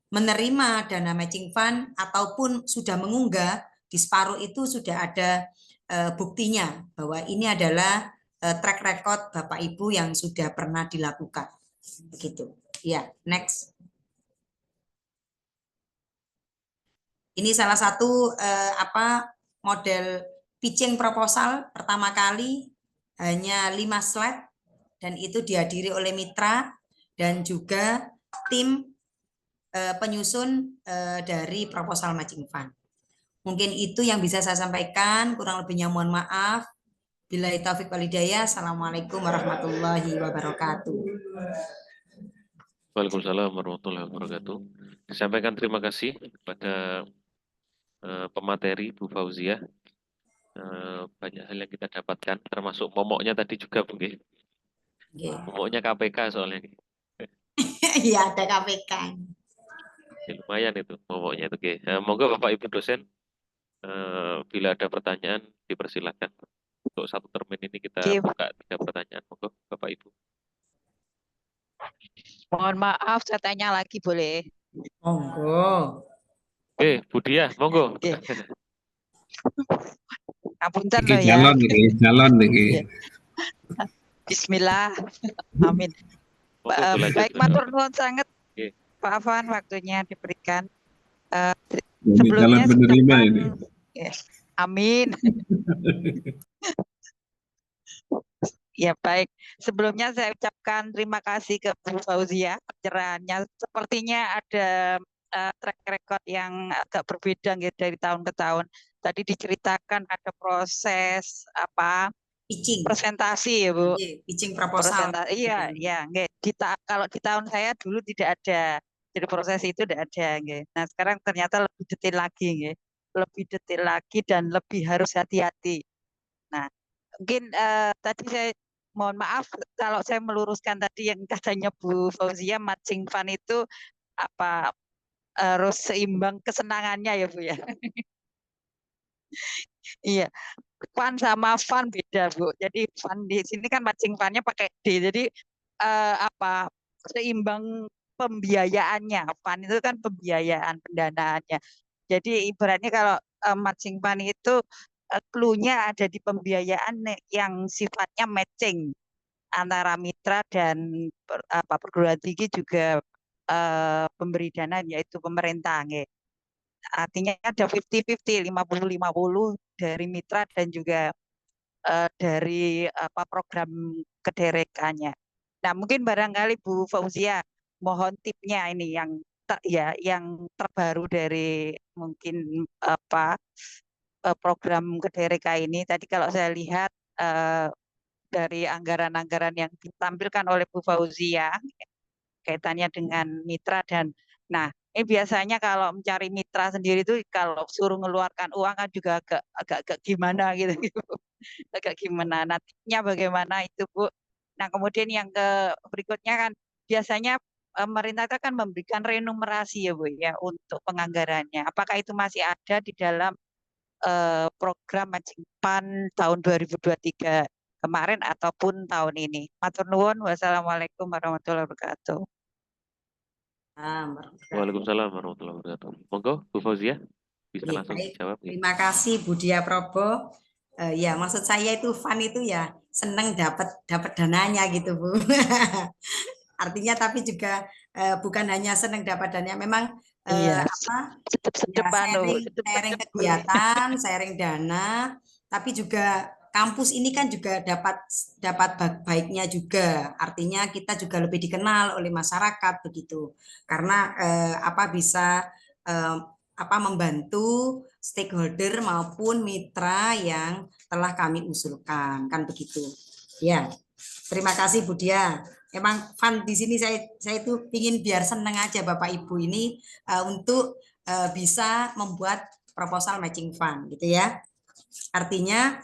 menerima dana matching fund ataupun sudah mengunggah, di separuh itu sudah ada buktinya bahwa ini adalah track record Bapak Ibu yang sudah pernah dilakukan. Begitu. Ya, next. Ini salah satu model pitching proposal pertama kali hanya 5 slide dan itu dihadiri oleh mitra dan juga tim penyusun dari proposal matching fund. Mungkin itu yang bisa saya sampaikan, kurang lebihnya mohon maaf. Billahi taufiq wal hidayah. Assalamualaikum warahmatullahi wabarakatuh. Waalaikumsalam warahmatullahi wabarakatuh. Disampaikan terima kasih kepada pemateri Bu Fauziah. Banyak hal yang kita dapatkan, termasuk momoknya tadi juga, Bu. Momoknya KPK soalnya. Iya, ada KPK. Ya, lumayan itu momoknya itu. Monggo Bapak Ibu dosen, bila ada pertanyaan dipersilakan. Untuk satu termin ini kita buka 3 pertanyaan. Monggo Bapak Ibu. Mohon maaf, saya tanya lagi boleh? Monggo. Oke, Bu Diah, monggo. Ngapunten Iki loh ya. calon iki. Bismillah. Amin. Baik, matur nuwun sangat Pak Afan, waktunya diberikan. Sebelumnya calon penerima ini. Amin. Ya baik, sebelumnya saya ucapkan terima kasih ke Bu Fauziah pencerahannya. Sepertinya ada track record yang agak berbeda gitu, dari tahun ke tahun. Tadi diceritakan ada proses pitching, presentasi ya Bu. Pitching proposal. Iya, ya. Kalau di tahun saya dulu tidak ada, jadi proses itu tidak ada. Nah sekarang ternyata lebih detail lagi, lebih detail lagi dan lebih harus hati-hati. Nah mungkin tadi saya mohon maaf kalau saya meluruskan tadi yang katanya Bu Fauziah matching fund itu harus seimbang kesenangannya ya Bu ya. Iya, fun sama fun beda Bu. Jadi fun di sini kan matching fundnya pakai D. Jadi seimbang pembiayaannya. Fun itu kan pembiayaan pendanaannya. Jadi ibaratnya kalau matching fund itu clue-nya ada di pembiayaan yang sifatnya matching antara mitra dan perguruan tinggi juga pemberi dana yaitu pemerintah. Artinya ada 50-50, 50-50 dari mitra dan juga dari program kederekannya. Nah, mungkin barangkali Bu Fauziah mohon tipnya ini yang terbaru dari mungkin program kedereka ini. Tadi kalau saya lihat dari anggaran-anggaran yang ditampilkan oleh Bu Fauziah kaitannya dengan mitra dan ini biasanya kalau mencari mitra sendiri itu kalau suruh mengeluarkan uang kan juga agak gimana gitu. Agak gimana. Nah, tipnya bagaimana itu Bu? Nah, kemudian yang berikutnya kan biasanya pemerintah itu akan memberikan renumerasi ya Bu ya untuk penganggarannya. Apakah itu masih ada di dalam program matching fund tahun 2023 kemarin ataupun tahun ini? Matur nuwun. Wassalamualaikum warahmatullahi wabarakatuh. Waalaikumsalam warahmatullahi wabarakatuh. Monggo Bu Fauziah bisa langsung dijawab. Terima kasih Bu Diah Probo. Ya maksud saya itu fun itu ya seneng dapat dananya gitu Bu. Artinya tapi juga bukan hanya seneng dapat dananya, memang sharing kegiatan, sharing dana, tapi juga kampus ini kan juga dapat baiknya juga. Artinya kita juga lebih dikenal oleh masyarakat begitu. Karena bisa membantu stakeholder maupun mitra yang telah kami usulkan, kan begitu. Ya. Terima kasih Bu Diah. Emang fun di sini saya itu ingin biar seneng aja Bapak Ibu ini untuk bisa membuat proposal matching fund gitu ya. Artinya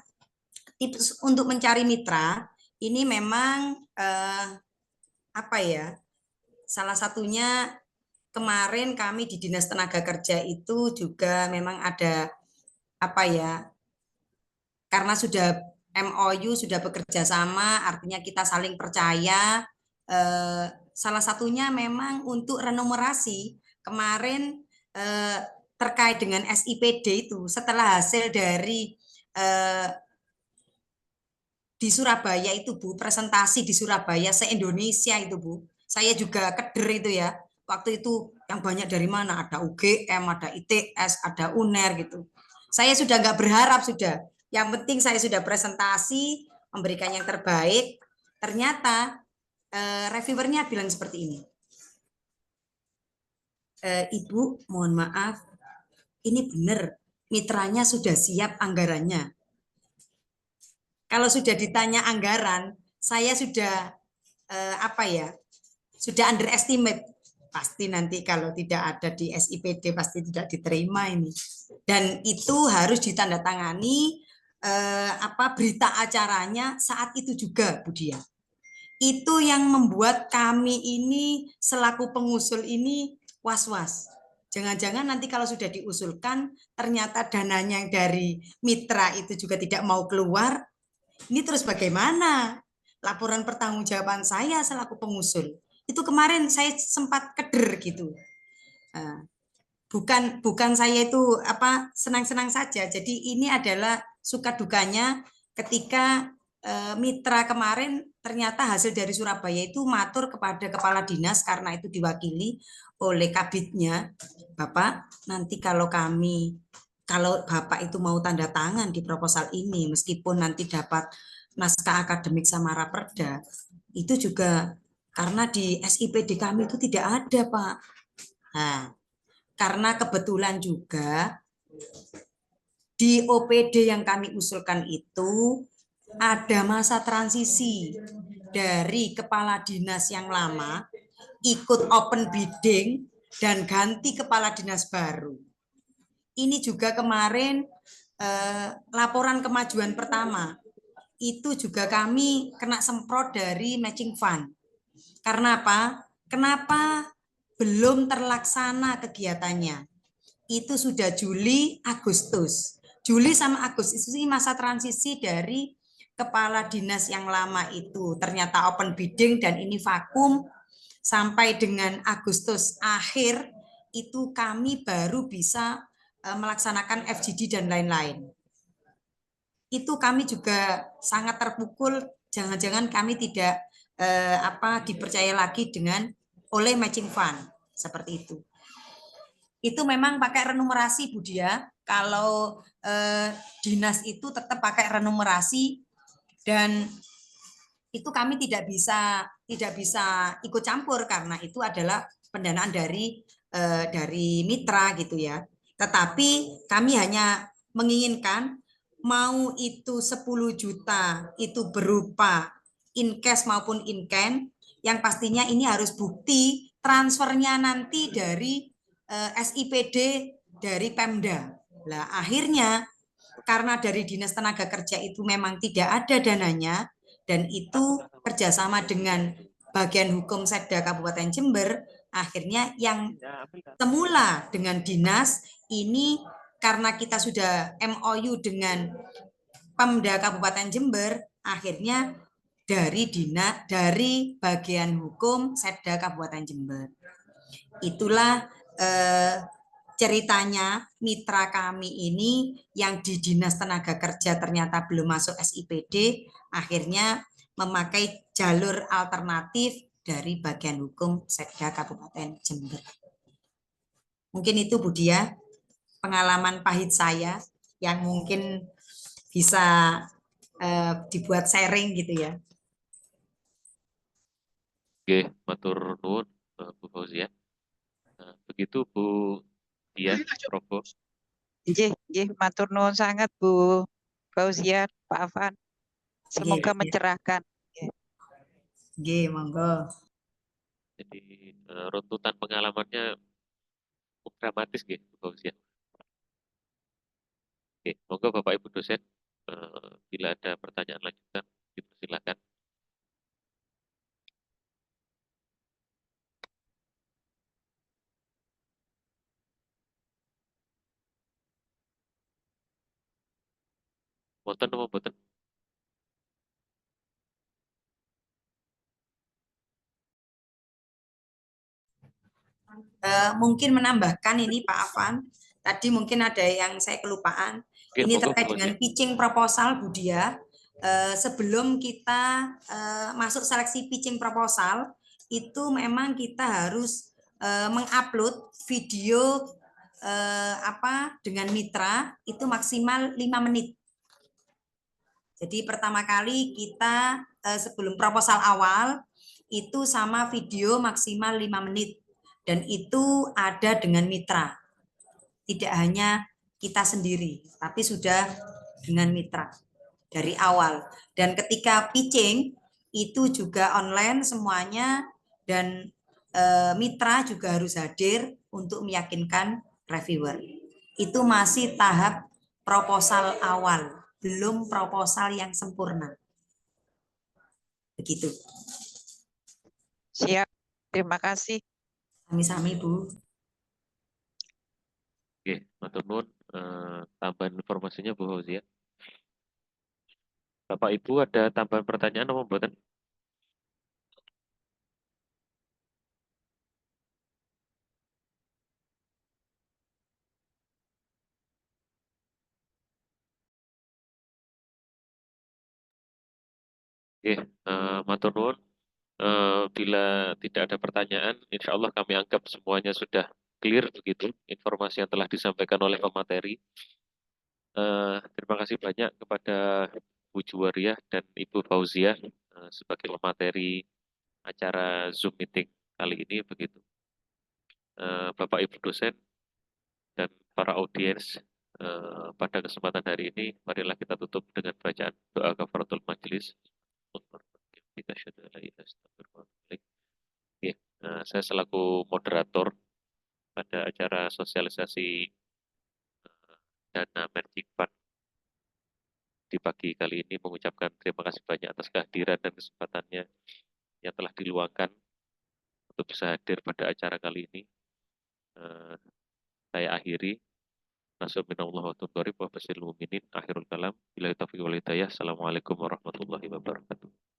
tips untuk mencari mitra ini memang salah satunya kemarin kami di Dinas Tenaga Kerja itu juga memang ada karena sudah MOU sudah bekerja sama, artinya kita saling percaya. Salah satunya memang untuk renumerasi kemarin terkait dengan SIPD itu setelah hasil dari di Surabaya itu Bu, presentasi di Surabaya se-Indonesia itu Bu. Saya juga keder itu ya. Waktu itu yang banyak dari mana? Ada UGM, ada ITS, ada UNER gitu. Saya sudah nggak berharap sudah. Yang penting saya sudah presentasi, memberikan yang terbaik. Ternyata reviewernya bilang seperti ini. Ibu, mohon maaf, ini benar, mitranya sudah siap anggarannya. Kalau sudah ditanya anggaran, saya sudah sudah underestimate. Pasti nanti kalau tidak ada di SIPD pasti tidak diterima ini. Dan itu harus ditandatangani berita acaranya saat itu juga, Bu Dia. Itu yang membuat kami ini selaku pengusul ini was-was. Jangan-jangan nanti kalau sudah diusulkan ternyata dananya dari mitra itu juga tidak mau keluar. Ini terus bagaimana? Laporan pertanggungjawaban saya selaku pengusul. Itu kemarin saya sempat keder gitu. Bukan saya itu senang-senang saja. Jadi ini adalah suka dukanya ketika mitra kemarin ternyata hasil dari Surabaya itu matur kepada kepala dinas karena itu diwakili oleh kabitnya, Bapak, nanti kalau Bapak itu mau tanda tangan di proposal ini, meskipun nanti dapat naskah akademik sama raperda, itu juga karena di SIPD kami itu tidak ada, Pak. Nah, karena kebetulan juga di OPD yang kami usulkan itu ada masa transisi dari kepala dinas yang lama ikut open bidding dan ganti kepala dinas baru. Ini juga kemarin laporan kemajuan pertama itu juga kami kena semprot dari matching fund. Karena apa? Kenapa belum terlaksana kegiatannya? Itu sudah Juli, Agustus. Juli sama Agustus itu masa transisi dari kepala dinas yang lama itu ternyata open bidding dan ini vakum sampai dengan Agustus akhir itu kami baru bisa melaksanakan FGD dan lain-lain. Itu kami juga sangat terpukul, jangan-jangan kami tidak dipercaya lagi oleh matching fund seperti itu. Itu memang pakai renumerasi, Bu Dia. Kalau dinas itu tetap pakai renumerasi dan itu kami tidak bisa ikut campur karena itu adalah pendanaan dari mitra gitu ya. Tetapi kami hanya menginginkan mau itu 10 juta itu berupa in cash maupun in kind, yang pastinya ini harus bukti transfernya nanti dari SIPD dari Pemda. Nah, akhirnya karena dari Dinas Tenaga Kerja itu memang tidak ada dananya dan itu kerjasama dengan bagian hukum Setda Kabupaten Jember, akhirnya yang semula dengan dinas ini karena kita sudah MOU dengan Pemda Kabupaten Jember, akhirnya dari bagian hukum Setda Kabupaten Jember. Itulah ceritanya mitra kami ini yang di Dinas Tenaga Kerja ternyata belum masuk SIPD, akhirnya memakai jalur alternatif dari bagian hukum Setda Kabupaten Jember. Mungkin itu Bu Dia, pengalaman pahit saya yang mungkin bisa dibuat sharing gitu ya. Oke, matur nuwun Bu Fauzia. Begitu Bu Dia, Prof. Nggih, matur nuwun sangat Bu Fauzia, Pak Afan. Semoga mencerahkan. Nggih, monggo. Jadi runtutan pengalamannya cukup dramatis nggih Bu Fauzia. Oke, monggo Bapak Ibu dosen, bila ada pertanyaan lanjutan, silakan. Boten apa boten? Mungkin menambahkan ini Pak Afan, tadi mungkin ada yang saya kelupaan. Oke, Ini monggo, terkait Bu dengan Fauzia. pitching proposal Bu Dia. Sebelum kita masuk seleksi pitching proposal, itu memang kita harus mengupload video dengan mitra itu maksimal 5 menit. Jadi pertama kali kita sebelum proposal awal itu sama video maksimal 5 menit dan itu ada dengan mitra. Tidak hanya kita sendiri, tapi sudah dengan mitra dari awal. Dan ketika pitching itu juga online semuanya dan mitra juga harus hadir untuk meyakinkan reviewer. Itu masih tahap proposal awal, belum proposal yang sempurna. Begitu. Siap, terima kasih. Sami-sami, Bu. Oke, matur nuwun. Tambahan informasinya Bu Fauzia. Bapak Ibu ada tambahan pertanyaan apa mboten? Oke, matur nuwun. Bila tidak ada pertanyaan, insya Allah kami anggap semuanya sudah clear begitu informasi yang telah disampaikan oleh pemateri. Terima kasih banyak kepada Bu Juwariah dan Ibu Fauzia sebagai pemateri acara Zoom meeting kali ini begitu. Bapak Ibu dosen dan para audiens pada kesempatan hari ini, marilah kita tutup dengan bacaan doa kafaratul majelis. Saya selaku moderator pada acara sosialisasi dana Magic Fund di pagi kali ini mengucapkan terima kasih banyak atas kehadiran dan kesempatannya yang telah diluangkan untuk bisa hadir pada acara kali ini. Saya akhiri. Nasominallahu wa taufiq wa basyiril mu'minin. Akhirul kalam. Billahi taufiq wal hidayah. Assalamualaikum warahmatullahi wabarakatuh.